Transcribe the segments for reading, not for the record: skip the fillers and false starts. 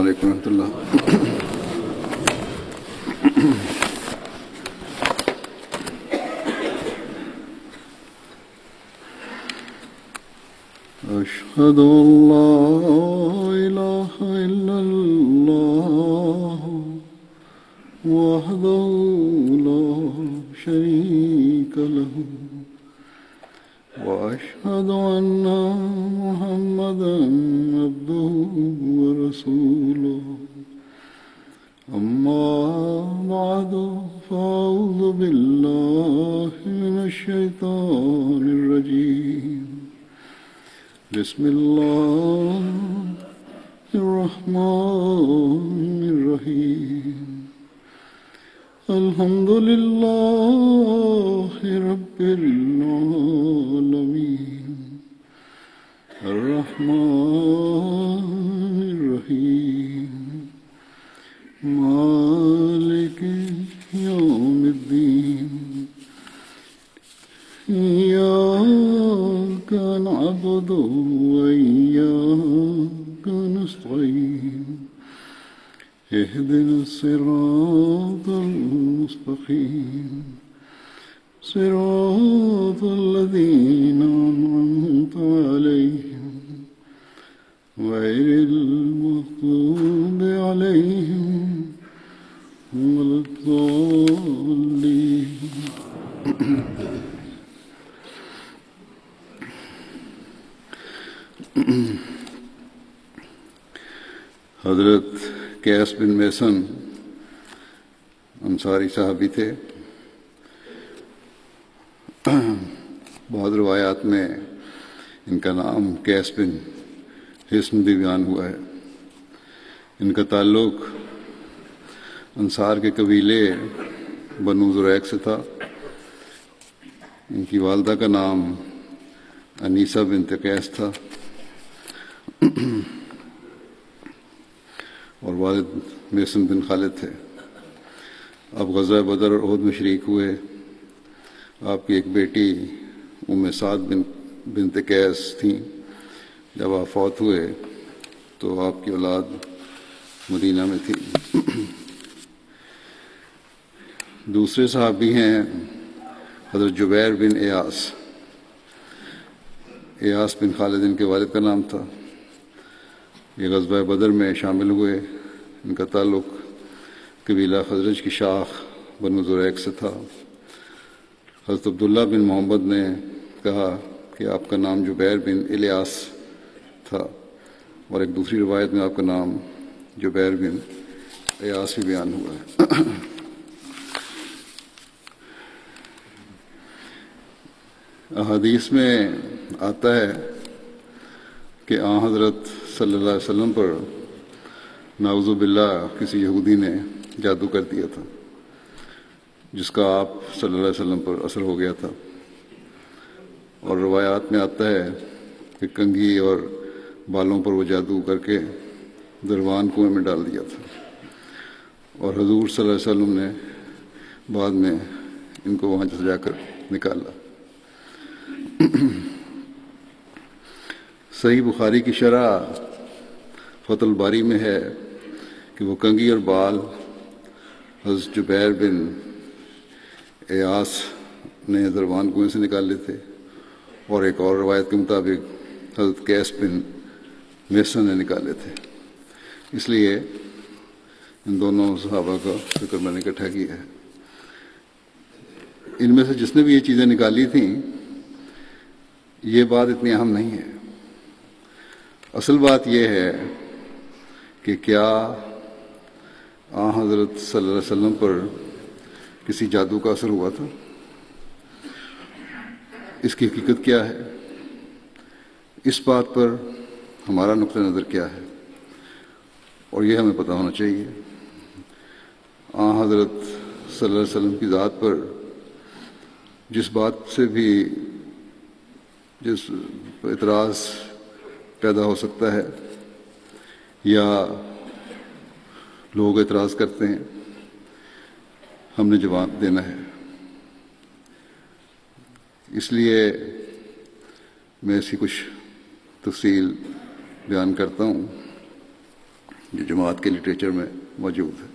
علیکم ورحمۃ اللہ۔ أشهد أن لا إله إلا الله وحده لا شريك له وأشهد أن محمدا عبده ورسوله أما بعد فأعوذ بالله من الشيطان الرجيم بسم الله الرحمن الرحيم الحمد لله رب العالمين الرحمن الرحيم مالك يوم الدين إياك نعبد وإياك نستعين اهدنا الصراط المستقيم صراط الذين أنعمت عليهم غير المغضوب عليهم ولا الضالين۔ حضرت قیس بن میسن انصاری صحابی تھے۔ بعض روایات میں ان کا نام قیس بن حصن بھی بیان ہوا ہے۔ ان کا تعلق انصار کے قبیلے بنو زریق سے تھا۔ ان کی والدہ کا نام انیسہ بنت قیس تھا اور والد میسن بن خالد تھے۔ اب غزوہ بدر اور احد میں شریک ہوئے۔ آپ کی ایک بیٹی ام سعد بنت قیس تھیں۔ جب آپ فوت ہوئے تو آپ کی اولاد مدینہ میں تھی۔ دوسرے صحابی ہیں حضرت جبیر بن ایاس۔ ایاس بن خالد ان کے والد کا نام تھا۔ یہ غزوہ بدر میں شامل ہوئے۔ ان کا تعلق قبیلہ خزرج کی شاخ بنو زریق سے تھا۔ حضرت عبداللہ بن محمد نے کہا کہ آپ کا نام جبیر بن الیاس تھا، اور ایک دوسری روایت میں آپ کا نام جبیر بن ایاس بھی بیان ہوا ہے۔ احادیث میں آتا ہے کہ آن حضرت صلی اللہ علیہ وسلم پر نعوذ باللہ کسی یہودی نے جادو کر دیا تھا، جس کا آپ صلی اللہ علیہ وسلم پر اثر ہو گیا تھا۔ اور روایات میں آتا ہے کہ کنگھی اور بالوں پر وہ جادو کر کے دروان کنویں میں ڈال دیا تھا، اور حضور صلی اللہ علیہ وسلم نے بعد میں ان کو وہاں سے جا کر نکالا۔ صحیح بخاری کی شرح فتح الباری میں ہے کہ وہ کنگھی اور بال حضرت جبیر بن ایاس نے دروان کنویں سے نکالے تھے، اور ایک اور روایت کے مطابق حضرت قیس بن میسن نے نکالے تھے۔ اس لیے ان دونوں صحابہ کا ذکر میں نے اکٹھا کیا ہے۔ ان میں سے جس نے بھی یہ چیزیں نکالی تھیں، یہ بات اتنی اہم نہیں ہے۔ اصل بات یہ ہے کہ کیا حضرت صلی اللہ علیہ وسلم پر کسی جادو کا اثر ہوا تھا؟ اس کی حقیقت کیا ہے؟ اس بات پر ہمارا نقطہ نظر کیا ہے، اور یہ ہمیں پتہ ہونا چاہیے۔ حضرت صلی اللہ علیہ وسلم کی ذات پر جس بات سے بھی جس اعتراض پیدا ہو سکتا ہے یا لوگ اعتراض کرتے ہیں، ہم نے جواب دینا ہے۔ اس لیے میں اس کی کچھ تفصیل بیان کرتا ہوں۔ جو جماعت کے لٹریچر میں موجود ہے۔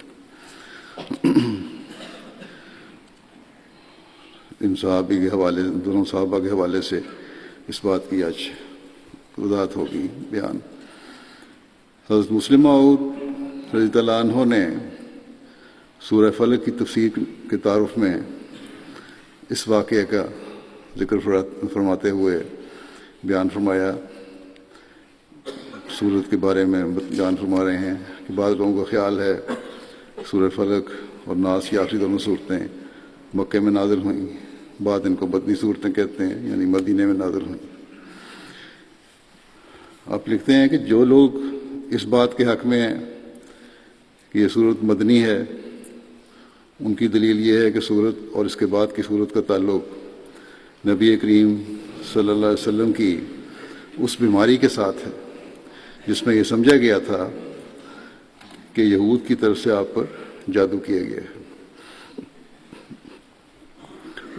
ان صحابی کے حوالے، دونوں صحابہ کے حوالے سے اس بات کی آج وضاحت ہوگی، بیان۔ حضرت مسلم موعود رضی اللہ عنہ نے سورہ فلق کی تفسیر کے تعارف میں اس واقعے کا ذکر فرماتے ہوئے بیان فرمایا، سورت کے بارے میں بیان فرما رہے ہیں کہ بعض لوگوں کا خیال ہے سورہ فلق اور ناس کی آخری دونوں صورتیں مکے میں نازل ہوئیں، بعد ان کو مدنی صورتیں کہتے ہیں، یعنی مدینے میں نازل ہوئیں۔ آپ لکھتے ہیں کہ جو لوگ اس بات کے حق میں ہیں کہ یہ صورت مدنی ہے، ان کی دلیل یہ ہے کہ صورت اور اس کے بعد کی صورت کا تعلق نبی کریم صلی اللہ علیہ وسلم کی اس بیماری کے ساتھ ہے جس میں یہ سمجھا گیا تھا کہ یہود کی طرف سے آپ پر جادو کیا گیا ہے۔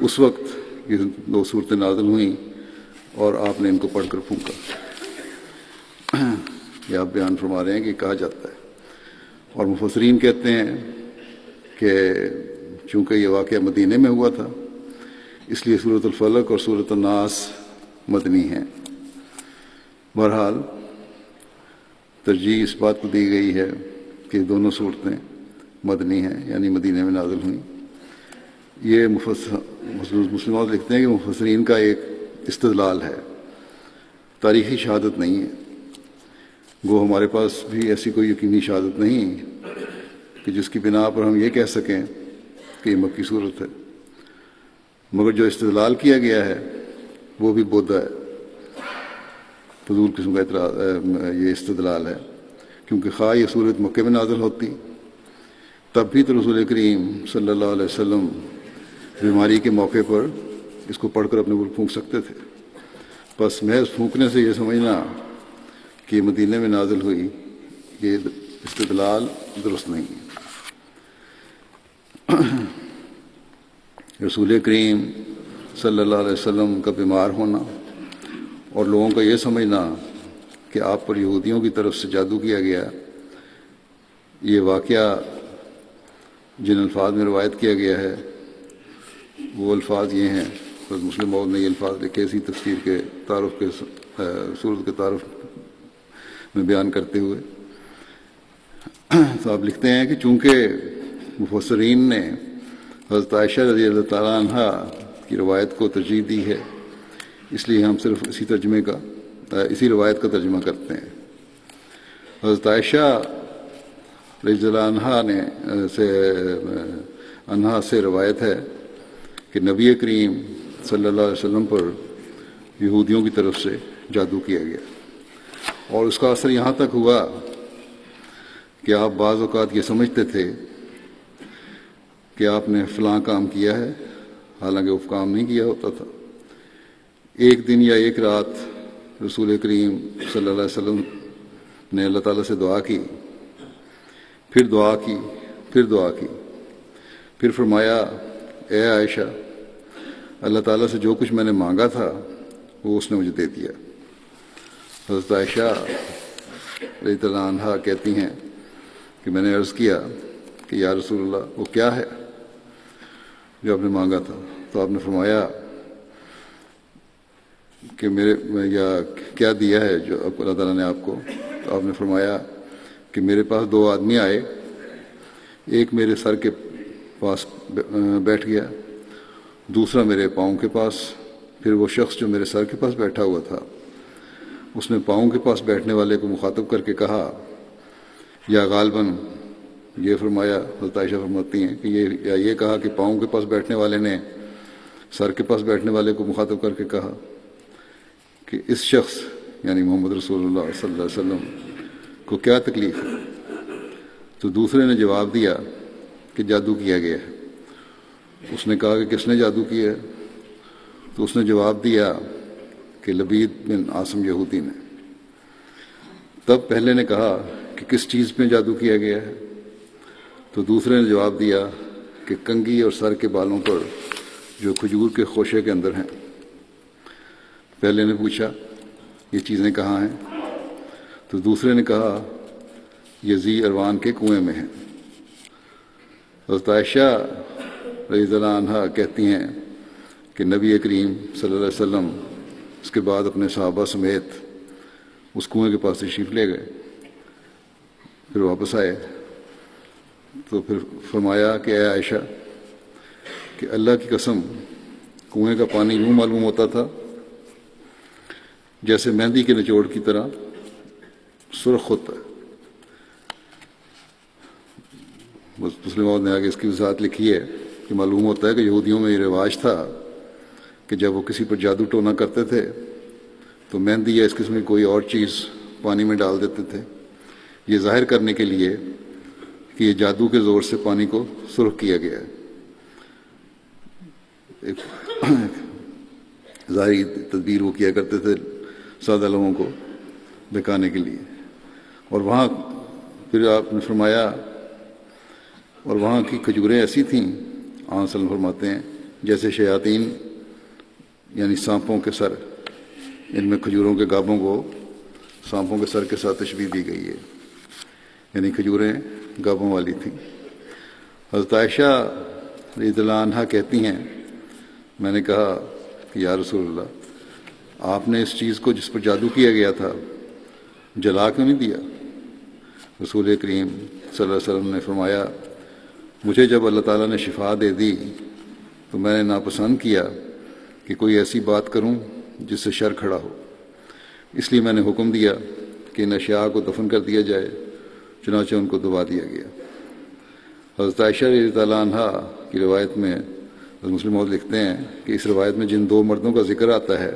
اس وقت یہ دو صورتیں نازل ہوئیں اور آپ نے ان کو پڑھ کر پھونکا۔ یہ آپ بیان فرما رہے ہیں کہ کہا جاتا ہے، اور مفسرین کہتے ہیں کہ چونکہ یہ واقعہ مدینے میں ہوا تھا اس لیے سورۃ الفلق اور سورۃ الناس مدنی ہیں۔ بہرحال ترجیح اس بات کو دی گئی ہے کہ دونوں صورتیں مدنی ہیں، یعنی مدینے میں نازل ہوئیں۔ یہ مسلمات لکھتے ہیں کہ مفسرین کا ایک استدلال ہے، تاریخی شہادت نہیں ہے۔ گو ہمارے پاس بھی ایسی کوئی یقینی شہادت نہیں کہ جس کی بنا پر ہم یہ کہہ سکیں کہ یہ مکی صورت ہے، مگر جو استدلال کیا گیا ہے وہ بھی بودھا ہے، فضول قسم کا یہ استدلال ہے، کیونکہ خواہ یہ صورت مکے میں نازل ہوتی تب بھی تو رسول کریم صلی اللہ علیہ وسلم بیماری کے موقع پر اس کو پڑھ کر اپنے اوپر پھونک سکتے تھے۔ بس محض پھونکنے سے یہ سمجھنا کہ مدینے میں نازل ہوئی، یہ استدلال درست نہیں ہے۔ رسول کریم صلی اللہ علیہ وسلم کا بیمار ہونا اور لوگوں کا یہ سمجھنا کہ آپ پر یہودیوں کی طرف سے جادو کیا گیا، یہ واقعہ جن الفاظ میں روایت کیا گیا ہے وہ الفاظ یہ ہیں، حضرت مسلم موعود نے یہ الفاظ لکھے اسی تفسیر کے تعارف کے صورت کے تعارف میں بیان کرتے ہوئے۔ تو آپ لکھتے ہیں کہ چونکہ مفسرین نے حضرت عائشہ رضی اللہ تعالیٰ عنہ کی روایت کو ترجیح دی ہے، اس لیے ہم صرف اسی روایت کا ترجمہ کرتے ہیں۔ حضرت عائشہ رضی اللہ عنہا سے روایت ہے کہ نبی کریم صلی اللہ علیہ وسلم پر یہودیوں کی طرف سے جادو کیا گیا، اور اس کا اثر یہاں تک ہوا کہ آپ بعض اوقات یہ سمجھتے تھے کہ آپ نے فلاں کام کیا ہے، حالانکہ وہ کام نہیں کیا ہوتا تھا۔ ایک دن یا ایک رات رسول کریم صلی اللہ علیہ وسلم نے اللہ تعالیٰ سے دعا کی، پھر فرمایا، اے عائشہ، اللہ تعالیٰ سے جو کچھ میں نے مانگا تھا وہ اس نے مجھے دے دیا۔ حضرت عائشہ رضی اللہ عنہا کہتی ہیں کہ میں نے عرض کیا کہ یا رسول اللہ وہ کیا ہے جو آپ نے مانگا تھا؟ تو آپ نے فرمایا کہ کیا دیا ہے جو اللہ تعالیٰ نے آپ کو؟ تو آپ نے فرمایا کہ میرے پاس دو آدمی آئے، ایک میرے سر کے پاس بیٹھ گیا، دوسرا میرے پاؤں کے پاس۔ پھر وہ شخص جو میرے سر کے پاس بیٹھا ہوا تھا اس نے پاؤں کے پاس بیٹھنے والے کو مخاطب کر کے کہا، یا غالباً یہ فرمایا، حضرت عائشہ فرماتی ہیں کہ یہ کہا کہ پاؤں کے پاس بیٹھنے والے نے سر کے پاس بیٹھنے والے کو مخاطب کر کے کہا کہ اس شخص یعنی محمد رسول اللہ صلی اللہ علیہ وسلم کو کیا تکلیف ہے؟ تو دوسرے نے جواب دیا کہ جادو کیا گیا ہے۔ اس نے کہا کہ کس نے جادو کیا ہے؟ تو اس نے جواب دیا کہ لبید بن عاصم یہودی نے۔ تب پہلے نے کہا کہ کس چیز پہ جادو کیا گیا ہے؟ تو دوسرے نے جواب دیا کہ کنگھی اور سر کے بالوں پر جو کھجور کے خوشے کے اندر ہیں۔ پہلے نے پوچھا یہ چیزیں کہاں ہیں؟ تو دوسرے نے کہا یزی اروان کے کنویں میں ہیں۔ حضرت عائشہ رضی اللہ عنہا کہتی ہیں کہ نبی کریم صلی اللہ علیہ وسلم اس کے بعد اپنے صحابہ سمیت اس کنویں کے پاس تشریف لے گئے، پھر واپس آئے تو پھر فرمایا کہ اے عائشہ کہ اللہ کی قسم کنویں کا پانی یوں معلوم ہوتا تھا جیسے مہندی کے نچوڑ کی طرح سرخ ہوتا ہے۔ مسلم نے آگے اس کی وضاحت لکھی ہے کہ معلوم ہوتا ہے کہ یہودیوں میں یہ رواج تھا کہ جب وہ کسی پر جادو ٹونا کرتے تھے تو مہندی یا اس قسم کی کوئی اور چیز پانی میں ڈال دیتے تھے، یہ ظاہر کرنے کے لیے کہ یہ جادو کے زور سے پانی کو سرخ کیا گیا ہے، ایک ظاہری تدبیر وہ کیا کرتے تھے سادہ لوگوں کو بہکانے کے لیے۔ اور وہاں پھر آپ نے فرمایا اور وہاں کی کھجوریں ایسی تھیں، آن وسلم فرماتے ہیں، جیسے شیاطین یعنی سانپوں کے سر، ان میں کھجوروں کے گابوں کو سانپوں کے سر کے ساتھ تشبیہ دی گئی ہے، یعنی کھجوریں گابوں والی تھیں۔ حضرت عائشہ رضی اللہ عنہا کہتی ہیں میں نے کہا کہ یا رسول اللہ آپ نے اس چیز کو جس پر جادو کیا گیا تھا جلا کیوں نہیں دیا؟ رسول کریم صلی اللہ علیہ وسلم نے فرمایا مجھے جب اللہ تعالیٰ نے شفا دے دی تو میں نے ناپسند کیا کہ کوئی ایسی بات کروں جس سے شر کھڑا ہو، اس لیے میں نے حکم دیا کہ ان اشیاء کو دفن کر دیا جائے، چنانچہ ان کو دبا دیا گیا۔ حضرت عائشہ رضی اللہ عنہا کی روایت میں مسلم موت لکھتے ہیں کہ اس روایت میں جن دو مردوں کا ذکر آتا ہے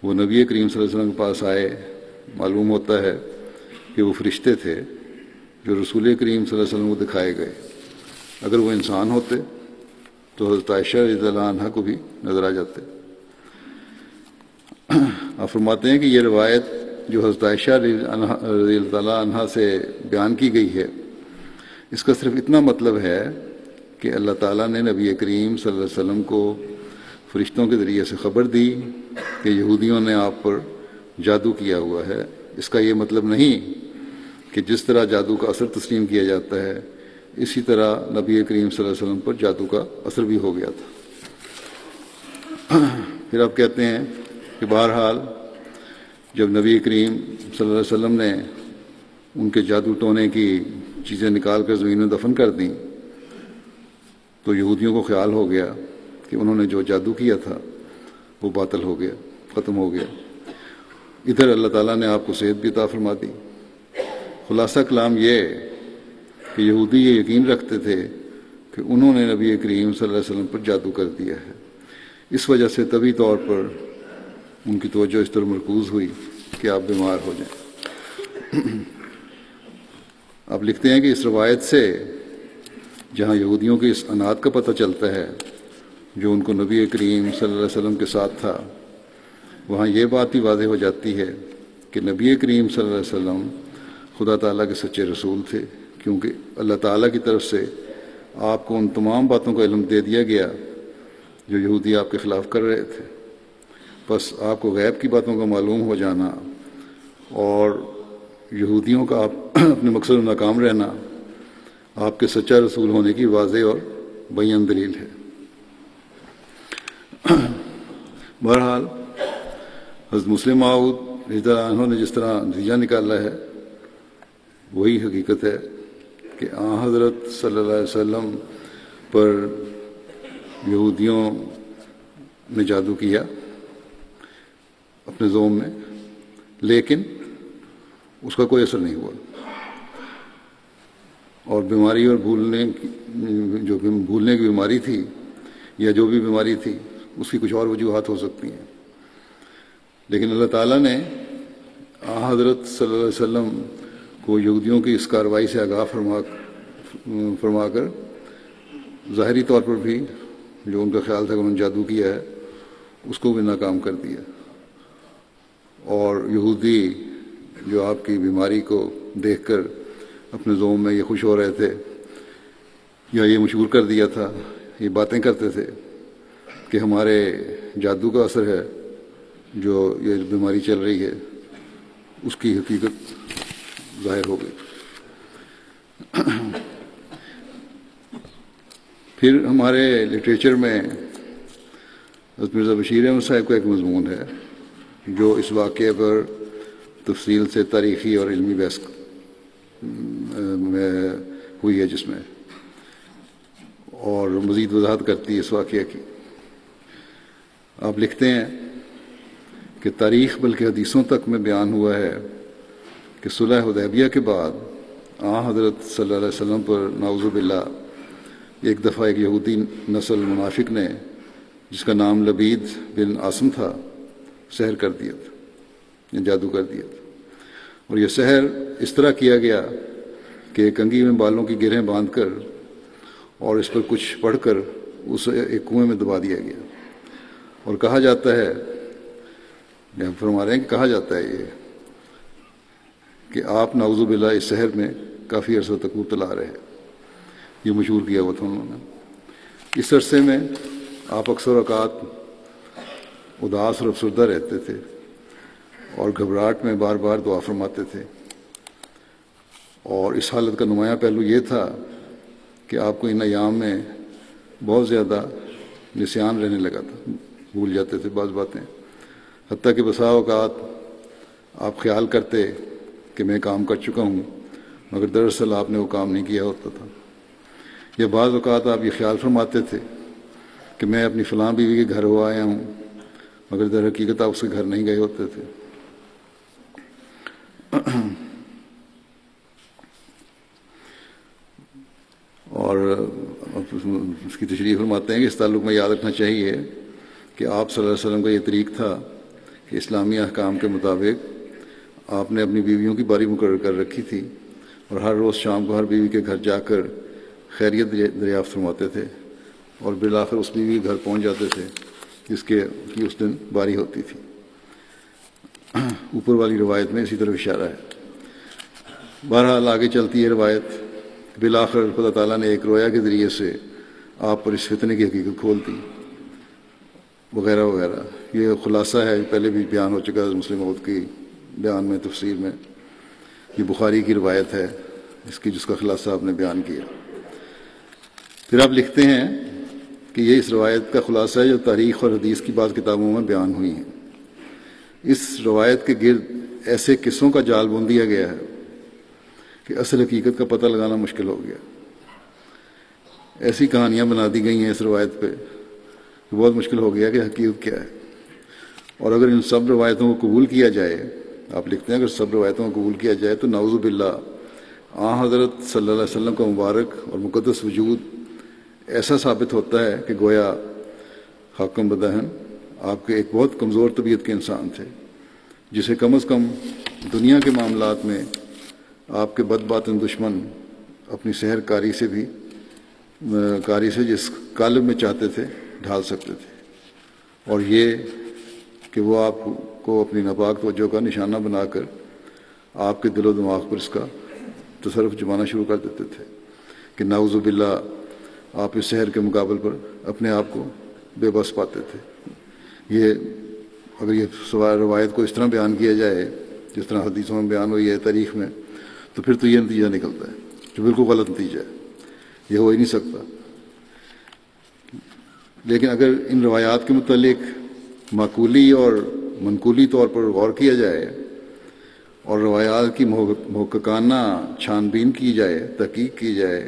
وہ نبی کریم صلی اللہ علیہ وسلم کے پاس آئے، معلوم ہوتا ہے کہ وہ فرشتے تھے جو رسول کریم صلی اللہ علیہ وسلم کو دکھائے گئے۔ اگر وہ انسان ہوتے تو حضرت عائشہ رضی اللہ عنہا کو بھی نظر آ جاتے۔ آپ فرماتے ہیں کہ یہ روایت جو حضرت عائشہ رضی اللہ عنہا سے بیان کی گئی ہے اس کا صرف اتنا مطلب ہے کہ اللہ تعالیٰ نے نبی کریم صلی اللہ علیہ وسلم کو فرشتوں کے ذریعے سے خبر دی کہ یہودیوں نے آپ پر جادو کیا ہوا ہے۔ اس کا یہ مطلب نہیں کہ جس طرح جادو کا اثر تسلیم کیا جاتا ہے اسی طرح نبی کریم صلی اللہ علیہ وسلم پر جادو کا اثر بھی ہو گیا تھا۔ پھر آپ کہتے ہیں کہ بہرحال جب نبی کریم صلی اللہ علیہ وسلم نے ان کے جادو ٹونے کی چیزیں نکال کر زمین میں دفن کر دیں تو یہودیوں کو خیال ہو گیا کہ انہوں نے جو جادو کیا تھا وہ باطل ہو گیا، ختم ہو گیا۔ ادھر اللہ تعالیٰ نے آپ کو صحت بھی عطا فرما دی۔ خلاصہ کلام یہ کہ یہودی یہ یقین رکھتے تھے کہ انہوں نے نبی کریم صلی اللہ علیہ وسلم پر جادو کر دیا ہے، اس وجہ سے طبی طور پر ان کی توجہ اس طرح مرکوز ہوئی کہ آپ بیمار ہو جائیں۔ آپ لکھتے ہیں کہ اس روایت سے جہاں یہودیوں کے اس عناد کا پتہ چلتا ہے جو ان کو نبی کریم صلی اللہ علیہ وسلم کے ساتھ تھا، وہاں یہ بات بھی واضح ہو جاتی ہے کہ نبی کریم صلی اللہ علیہ وسلم خدا تعالیٰ کے سچے رسول تھے، کیونکہ اللہ تعالیٰ کی طرف سے آپ کو ان تمام باتوں کا علم دے دیا گیا جو یہودی آپ کے خلاف کر رہے تھے۔ بس آپ کو غیب کی باتوں کا معلوم ہو جانا اور یہودیوں کا آپ اپنے مقصد میں ناکام رہنا آپ کے سچا رسول ہونے کی واضح اور بیان دلیل ہے۔ بہرحال حضرت مسلم موعود رضی اللہ عنہ نے جس طرح نتیجہ نکالا ہے وہی حقیقت ہے کہ آن حضرت صلی اللہ علیہ وسلم پر یہودیوں نے جادو کیا اپنے زوم میں، لیکن اس کا کوئی اثر نہیں ہوا، اور بیماری اور بھولنے کی بیماری تھی یا جو بھی بیماری تھی اس کی کچھ اور وجوہات ہو سکتی ہیں، لیکن اللہ تعالیٰ نے حضرت صلی اللہ علیہ وسلم کو یہودیوں کی اس کارروائی سے آگاہ فرما کر ظاہری طور پر بھی جو ان کا خیال تھا کہ انہوں نے جادو کیا ہے اس کو بھی ناکام کر دیا، اور یہودی جو آپ کی بیماری کو دیکھ کر اپنے زوم میں یہ خوش ہو رہے تھے یا یہ مشہور کر دیا تھا، یہ باتیں کرتے تھے کہ ہمارے جادو کا اثر ہے جو یہ بیماری چل رہی ہے، اس کی حقیقت ظاہر ہو گئی۔ پھر ہمارے لٹریچر میں حضرت مرزا بشیر احمد صاحب کا ایک مضمون ہے جو اس واقعے پر تفصیل سے تاریخی اور علمی بحث ہوئی ہے، جس میں اور مزید وضاحت کرتی ہے اس واقعے کی۔ آپ لکھتے ہیں کہ تاریخ بلکہ حدیثوں تک میں بیان ہوا ہے کہ صلح حدیبیہ کے بعد حضرت صلی اللہ علیہ وسلم پر نعوذ باللہ ایک دفعہ ایک یہودی نسل منافق نے، جس کا نام لبید بن عاصم تھا، سحر کر دیا تھا یا جادو کر دیا تھا، اور یہ سحر اس طرح کیا گیا کہ ایک کنگھی میں بالوں کی گرہیں باندھ کر اور اس پر کچھ پڑھ کر اسے ایک کنویں میں دبا دیا گیا، اور کہا جاتا ہے، فرما رہے ہیں کہ کہا جاتا ہے یہ کہ آپ نعوذ باللہ اس سحر میں کافی عرصہ تک مبتلا رہے۔ یہ مشہور کیا ہوا تھا انہوں نے۔ اس عرصے میں آپ اکثر اوقات اداس اور افسردہ رہتے تھے اور گھبراہٹ میں بار بار دعا فرماتے تھے، اور اس حالت کا نمایاں پہلو یہ تھا کہ آپ کو ان ایام میں بہت زیادہ نسیان رہنے لگا تھا، بھول جاتے تھے بعض باتیں، حتیٰ کہ بسا اوقات آپ خیال کرتے کہ میں کام کر چکا ہوں، مگر دراصل آپ نے وہ کام نہیں کیا ہوتا تھا، یا بعض اوقات آپ یہ خیال فرماتے تھے کہ میں اپنی فلاں بیوی کے گھر ہو آیا ہوں، مگر در حقیقت آپ اس کے گھر نہیں گئے ہوتے تھے۔ اور اس کی تشریح فرماتے ہیں کہ اس تعلق میں یاد رکھنا چاہیے کہ آپ صلی اللہ علیہ وسلم کا یہ طریق تھا کہ اسلامی احکام کے مطابق آپ نے اپنی بیویوں کی باری مقرر کر رکھی تھی، اور ہر روز شام کو ہر بیوی کے گھر جا کر خیریت دریافت فرماتے تھے، اور بالآخر اس بیوی کے گھر پہنچ جاتے تھے جس کی اس دن باری ہوتی تھی۔ اوپر والی روایت میں اسی طرح اشارہ ہے۔ بہرحال آگے چلتی ہے روایت، بالآخر خدا تعالیٰ نے ایک رویا کے ذریعے سے آپ پر اس فتنے کی حقیقت کھول دی، وغیرہ وغیرہ۔ یہ خلاصہ ہے، پہلے بھی بیان ہو چکا ہے مسلم موعود کی بیان میں، تفسیر میں۔ یہ بخاری کی روایت ہے اس کی، جس کا خلاصہ آپ نے بیان کیا۔ پھر آپ لکھتے ہیں کہ یہ اس روایت کا خلاصہ ہے جو تاریخ اور حدیث کی بعض کتابوں میں بیان ہوئی ہیں۔ اس روایت کے گرد ایسے قصوں کا جال بن دیا گیا ہے کہ اصل حقیقت کا پتہ لگانا مشکل ہو گیا۔ ایسی کہانیاں بنا دی گئی ہیں اس روایت پہ کہ بہت مشکل ہو گیا کہ حقیقت کیا ہے۔ اور اگر ان سب روایتوں کو قبول کیا جائے، آپ لکھتے ہیں اگر سب روایتوں کو قبول کیا جائے تو نعوذ باللہ حضرت صلی اللہ علیہ وسلم کا مبارک اور مقدس وجود ایسا ثابت ہوتا ہے کہ گویا حاکم بدہن آپ کے ایک بہت کمزور طبیعت کے انسان تھے، جسے کم از کم دنیا کے معاملات میں آپ کے بد باطن دشمن اپنی سحر کاری سے جس قالب میں چاہتے تھے ڈھال سکتے تھے، اور یہ کہ وہ آپ کو اپنی ناپاک توجہ کا نشانہ بنا کر آپ کے دل و دماغ پر اس کا تصرف جمانا شروع کر دیتے تھے کہ نعوذ باللہ آپ اس سحر کے مقابل پر اپنے آپ کو بے بس پاتے تھے۔ یہ اگر یہ روایت کو اس طرح بیان کیا جائے جس طرح حدیثوں میں بیان ہوئی ہے تاریخ میں، تو پھر تو یہ نتیجہ نکلتا ہے جو بالکل غلط نتیجہ ہے، یہ ہو ہی نہیں سکتا۔ لیکن اگر ان روایات کے متعلق معقولی اور منقولی طور پر غور کیا جائے اور روایات کی محققانہ چھان بین کی جائے، تحقیق کی جائے،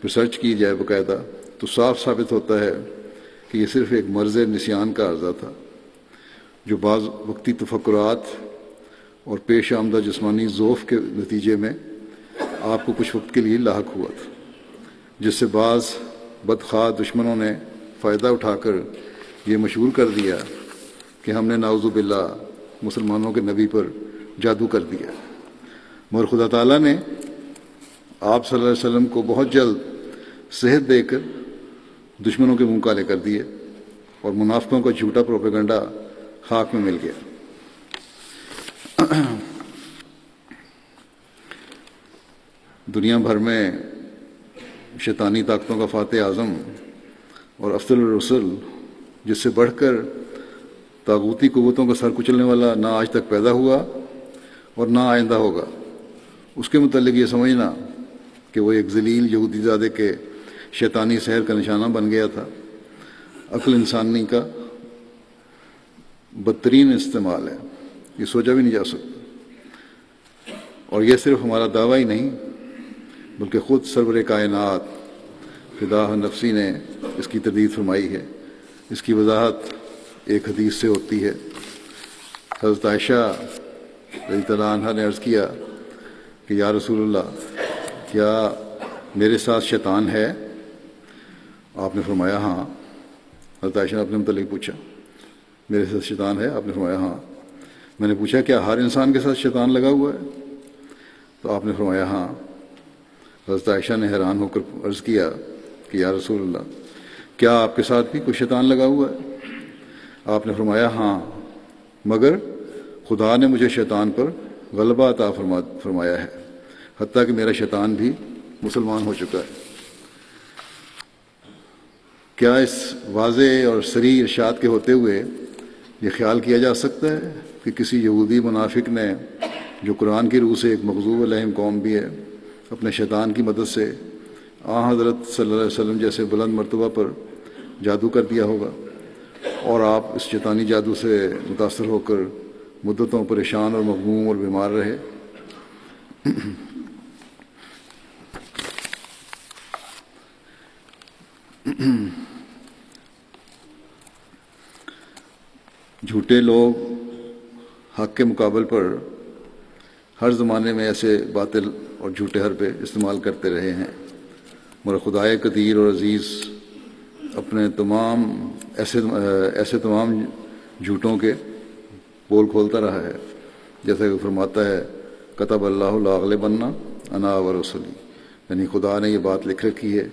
ریسرچ کی جائے باقاعدہ، تو صاف ثابت ہوتا ہے کہ یہ صرف ایک مرض نسیان کا عرضہ تھا جو بعض وقتی تفکرات اور پیش آمدہ جسمانی ذوف کے نتیجے میں آپ کو کچھ وقت کے لیے لاحق ہوا تھا، جس سے بعض بدخواہ دشمنوں نے فائدہ اٹھا کر یہ مشہور کر دیا کہ ہم نے نعوذ باللہ مسلمانوں کے نبی پر جادو کر دیا، مگر خدا تعالیٰ نے آپ صلی اللہ علیہ وسلم کو بہت جلد صحت دے کر دشمنوں کے منہ کالے کر دیے، اور منافقوں کا جھوٹا پروپیگنڈا خاک میں مل گیا۔ دنیا بھر میں شیطانی طاقتوں کا فاتح اعظم اور افضل الرسل، جس سے بڑھ کر طاغوتی قوتوں کا سر کچلنے والا نہ آج تک پیدا ہوا اور نہ آئندہ ہوگا، اس کے متعلق یہ سمجھنا کہ وہ ایک ذلیل یہودی زادے کے شیطانی سحر کا نشانہ بن گیا تھا۔ عقل انسانی کا بدترین استعمال ہے، یہ سوچا بھی نہیں جا سکتا۔ اور یہ صرف ہمارا دعویٰ ہی نہیں بلکہ خود سرور کائنات فدا نفسی نے اس کی تردید فرمائی ہے۔ اس کی وضاحت ایک حدیث سے ہوتی ہے۔ حضرت عائشہ رضی اللہ عنہا نے عرض کیا کہ یا رسول اللہ، کیا میرے ساتھ شیطان ہے؟ آپ نے فرمایا ہاں۔ حضرت عائشہ نے اپنے متعلق پوچھا، میرے ساتھ شیطان ہے؟ آپ نے فرمایا ہاں۔ میں نے پوچھا کیا ہر انسان کے ساتھ شیطان لگا ہوا ہے؟ تو آپ نے فرمایا ہاں۔ حضرت عائشہ نے حیران ہو کر عرض کیا کہ یا رسول اللہ، کیا آپ کے ساتھ بھی کوئی شیطان لگا ہوا ہے؟ آپ نے فرمایا ہاں، مگر خدا نے مجھے شیطان پر غلبہ عطا فرمایا ہے، حتیٰ کہ میرا شیطان بھی مسلمان ہو چکا ہے۔ کیا اس واضح اور صریح ارشاد کے ہوتے ہوئے یہ خیال کیا جا سکتا ہے کہ کسی یہودی منافق نے، جو قرآن کی روح سے ایک مغضوب علیہم قوم بھی ہے، اپنے شیطان کی مدد سے حضرت صلی اللہ علیہ وسلم جیسے بلند مرتبہ پر جادو کر دیا ہوگا، اور آپ اس شیطانی جادو سے متاثر ہو کر مدتوں پریشان اور مغموم اور بیمار رہے؟ جھوٹے لوگ حق کے مقابل پر ہر زمانے میں ایسے باطل اور جھوٹے حربے استعمال کرتے رہے ہیں، مگر خدائے قدیر اور عزیز اپنے ایسے تمام جھوٹوں کے پول کھولتا رہا ہے، جیسا کہ فرماتا ہے کتب اللہ لاغلبن انا ورسلی، یعنی خدا نے یہ بات لکھ رکھی ہے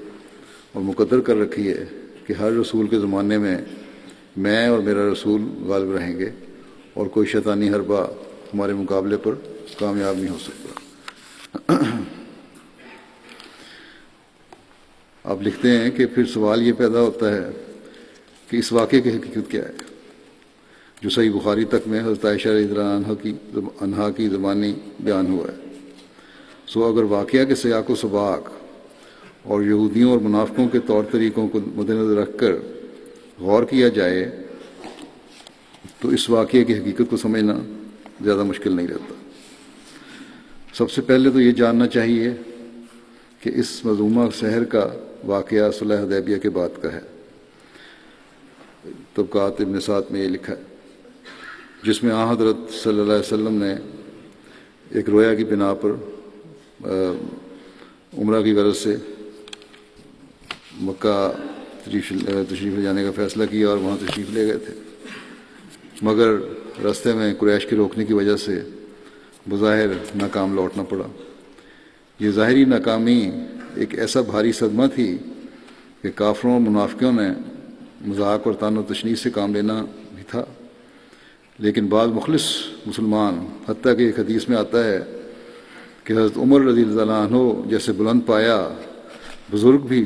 اور مقدر کر رکھی ہے کہ ہر رسول کے زمانے میں میں اور میرا رسول غالب رہیں گے، اور کوئی شیطانی حربہ ہمارے مقابلے پر کامیاب نہیں ہو سکتا۔ آپ لکھتے ہیں کہ پھر سوال یہ پیدا ہوتا ہے کہ اس واقعے کی حقیقت کیا ہے، جو صحیح بخاری تک میں حضرت عائشہ رضی اللہ عنہا کی زبانی بیان ہوا ہے۔ سو اگر واقعہ کے سیاق و سباق اور یہودیوں اور منافقوں کے طور طریقوں کو مد نظر رکھ کر غور کیا جائے تو اس واقعے کی حقیقت کو سمجھنا زیادہ مشکل نہیں رہتا۔ سب سے پہلے تو یہ جاننا چاہیے کہ اس مذمومہ سحر کا واقعہ صلح حدیبیہ کے بعد کا ہے۔ طبقات ابن سعد میں یہ لکھا ہے، جس میں حضرت صلی اللہ علیہ وسلم نے ایک رویا کی بنا پر عمرہ کی غرض سے مکہ تشریف لے جانے کا فیصلہ کیا اور وہاں تشریف لے گئے تھے، مگر راستے میں قریش کے روکنے کی وجہ سے بظاہر ناکام لوٹنا پڑا۔ یہ ظاہری ناکامی ایک ایسا بھاری صدمہ تھی کہ کافروں اور منافقوں نے مذاق اور طعن و تشنیع سے کام لینا بھی تھا، لیکن بعض مخلص مسلمان، حتیٰ کہ ایک حدیث میں آتا ہے کہ حضرت عمر رضی اللہ عنہ جیسے بلند پایا بزرگ بھی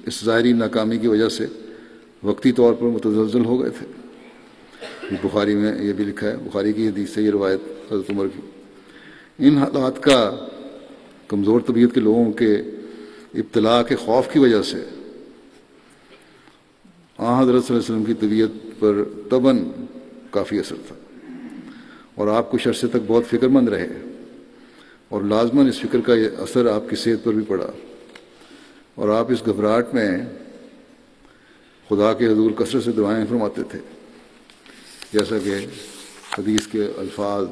اس ظاہری ناکامی کی وجہ سے وقتی طور پر متزلزل ہو گئے تھے۔ بخاری میں یہ بھی لکھا ہے، بخاری کی حدیث سے یہ روایت حضرت عمر کی۔ ان حالات کا کمزور طبیعت کے لوگوں کے ابتلاء کے خوف کی وجہ سے حضرت صلی اللہ علیہ وسلم کی طبیعت پر طبعاً کافی اثر تھا، اور آپ کچھ عرصے تک بہت فکر مند رہے، اور لازماً اس فکر کا یہ اثر آپ کی صحت پر بھی پڑا، اور آپ اس گھبراہٹ میں خدا کے حضور کثرت سے دعائیں فرماتے تھے، جیسا کہ حدیث کے الفاظ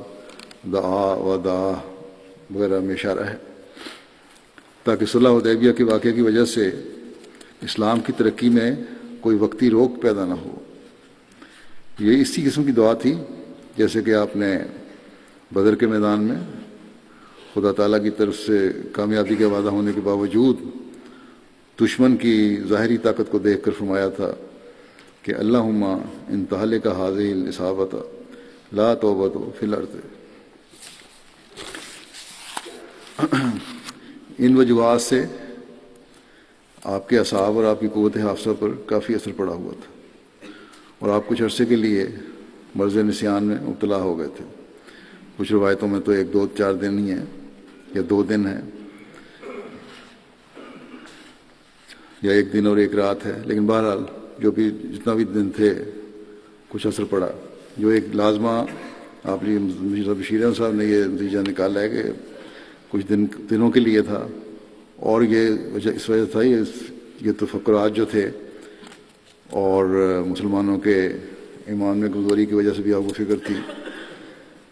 دعا و دعا وغیرہ میں اشارہ ہے، تاکہ صلح حدیبیہ کے واقعے کی وجہ سے اسلام کی ترقی میں کوئی وقتی روک پیدا نہ ہو۔ یہ اسی قسم کی دعا تھی جیسے کہ آپ نے بدر کے میدان میں خدا تعالیٰ کی طرف سے کامیابی کا وعدہ ہونے کے باوجود دشمن کی ظاہری طاقت کو دیکھ کر فرمایا تھا کہ اللہم ان تہلک ہذہ الاصابۃ لا توبۃ فی الارض۔ ان وجوہات سے آپ کے اعصاب اور آپ کی قوت حافظہ پر کافی اثر پڑا ہوا تھا، اور آپ کچھ عرصے کے لیے مرض نسیان میں مبتلا ہو گئے تھے۔ کچھ روایتوں میں تو 1-2-4 دن ہی ہیں یا 2 دن ہیں۔ یا ایک دن اور ایک رات ہے، لیکن بہرحال جو بھی جتنا بھی دن تھے کچھ اثر پڑا. جو ایک لازمہ آپ بشیر احمد صاحب نے یہ نتیجہ نکالا ہے کہ کچھ دنوں کے لیے تھا، اور یہ وجہ اس وجہ تھا یہ تفکرات جو تھے اور مسلمانوں کے ایمان میں کمزوری کی وجہ سے بھی آپ کو فکر تھی.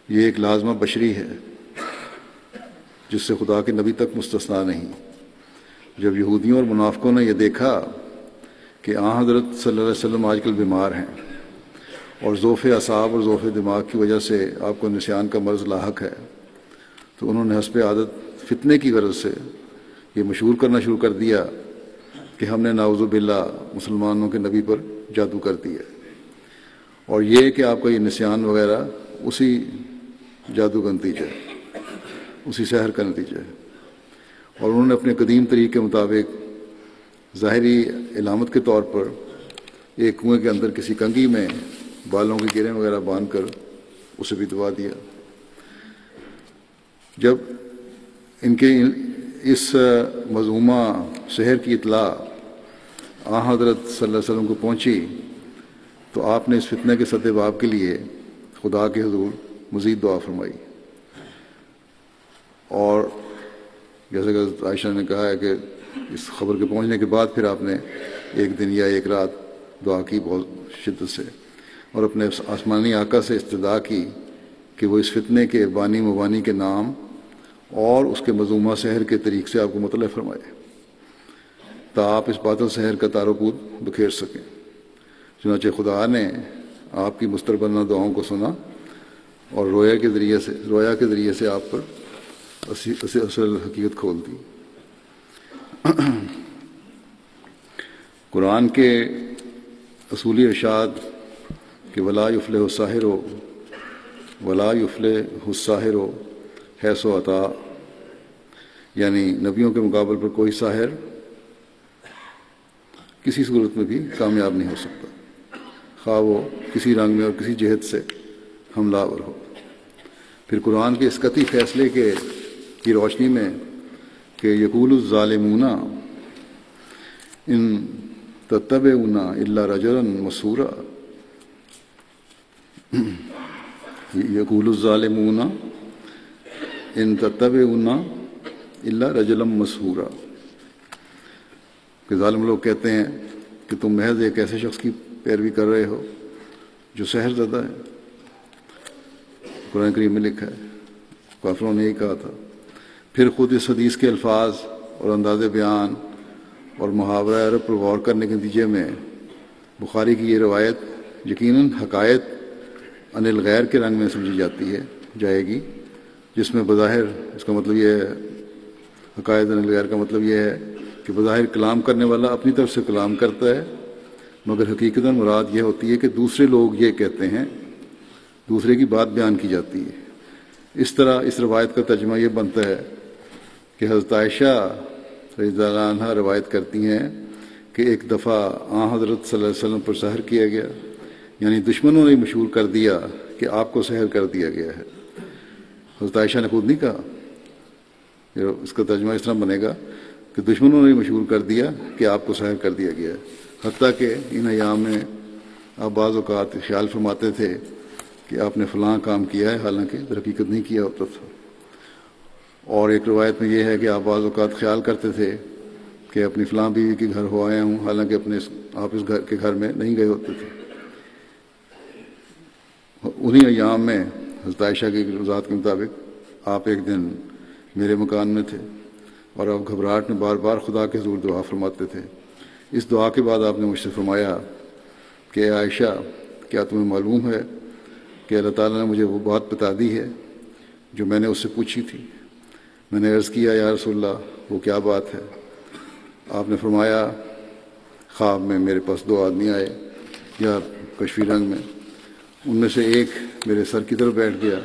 یہ ایک لازمہ بشری ہے جس سے خدا کے نبی تک مستثنا نہیں. جب یہودیوں اور منافقوں نے یہ دیکھا کہ حضرت صلی اللہ علیہ وسلم آج کل بیمار ہیں اور ذوف اعصاب اور ذوف دماغ کی وجہ سے آپ کو نسیان کا مرض لاحق ہے، تو انہوں نے حسب عادت فتنے کی غرض سے یہ مشہور کرنا شروع کر دیا کہ ہم نے نعوذ باللہ مسلمانوں کے نبی پر جادو کر دیا، اور یہ کہ آپ کا یہ نسیان وغیرہ اسی جادو کا نتیجہ ہے، اسی سحر کا نتیجہ ہے. اور انہوں نے اپنے قدیم طریقے کے مطابق ظاہری علامت کے طور پر ایک کنویں کے اندر کسی کنگھی میں بالوں کی گریں وغیرہ باندھ کر اسے بھی دبا دیا. جب ان کے اس مذمومہ سحر کی اطلاع حضرت صلی اللہ علیہ وسلم کو پہنچی تو آپ نے اس فتنہ کے سدباب کے لیے خدا کے حضور مزید دعا فرمائی. اور جیسے کہ عائشہ نے کہا ہے کہ اس خبر کے پہنچنے کے بعد پھر آپ نے ایک دن یا ایک رات دعا کی بہت شدت سے، اور اپنے آسمانی آقا سے استدعا کی کہ وہ اس فتنے کے بانی مبانی کے نام اور اس کے مذمومہ سحر کے طریق سے آپ کو مطلع فرمائے تا آپ اس باطل سحر کا تار و پود بکھیر سکیں. چنانچہ خدا نے آپ کی مستربنہ دعاؤں کو سنا اور رویا کے ذریعے سے آپ پر اصل حقیقت کھول دی. قرآن کے اصولی ارشاد کہ ولا یفلح الساحر ولا یفلح الساحر حیث عطا، یعنی نبیوں کے مقابل پر کوئی ساحر کسی صورت میں بھی کامیاب نہیں ہو سکتا، خواہ وہ کسی رنگ میں اور کسی جہت سے حملہ آور ہو. پھر قرآن کے اس قطعی فیصلے کی روشنی میں کہ یقول الظالمون ان تتبعون الا رجلا مسحورا، یقول الظالمون ان تتبعون الا رجلا مسحورا، کہ ظالم لوگ کہتے ہیں کہ تم محض ایک ایسے شخص کی پیروی کر رہے ہو جو سحر زدہ ہے. قرآن کریم میں لکھا ہے، کافروں نے یہی کہا تھا. پھر خود اس حدیث کے الفاظ اور انداز بیان اور محاورہ عرب پر غور کرنے کے نتیجے میں بخاری کی یہ روایت یقیناً حقائق عن الغیر کے رنگ میں سمجھی جائے گی، جس میں بظاہر اس کا مطلب یہ ہے، حقائق عن الغیر کا مطلب یہ ہے کہ بظاہر کلام کرنے والا اپنی طرف سے کلام کرتا ہے، مگر حقیقتاً مراد یہ ہوتی ہے کہ دوسرے لوگ یہ کہتے ہیں، دوسرے کی بات بیان کی جاتی ہے. اس طرح اس روایت کا ترجمہ یہ بنتا ہے کہ حضرت عائشہ رضی اللہ عنہا روایت کرتی ہیں کہ ایک دفعہ حضرت صلی اللہ علیہ وسلم پر سحر کیا گیا، یعنی دشمنوں نے مشہور کر دیا کہ آپ کو سحر کر دیا گیا ہے. حضرت عائشہ نے خود نہیں کہا، اس کا ترجمہ اس طرح بنے گا کہ دشمنوں نے مشہور کر دیا کہ آپ کو سحر کر دیا گیا ہے. حتیٰ کہ ان ایام میں آپ بعض اوقات خیال فرماتے تھے کہ آپ نے فلاں کام کیا ہے، حالانکہ در حقیقت نہیں کیا ہوتا تھا. اور ایک روایت میں یہ ہے کہ آپ بعض اوقات خیال کرتے تھے کہ اپنی فلاں بیوی کے گھر ہو آئے ہوں، حالانکہ آپ اس گھر کے گھر میں نہیں گئے ہوتے تھے. انہی ایام میں حضرت عائشہ کی وضاحت کے مطابق آپ ایک دن میرے مکان میں تھے اور آپ گھبراہٹ میں بار بار خدا کے حضور دعا فرماتے تھے. اس دعا کے بعد آپ نے مجھ سے فرمایا کہ اے عائشہ، کیا تمہیں معلوم ہے کہ اللہ تعالیٰ نے مجھے وہ بات بتا دی ہے جو میں نے اس سے پوچھی تھی؟ میں نے عرض کیا یا رسول اللہ وہ کیا بات ہے؟ آپ نے فرمایا خواب میں میرے پاس دو آدمی آئے یا کشفی رنگ میں، ان میں سے ایک میرے سر کی طرف بیٹھ گیا،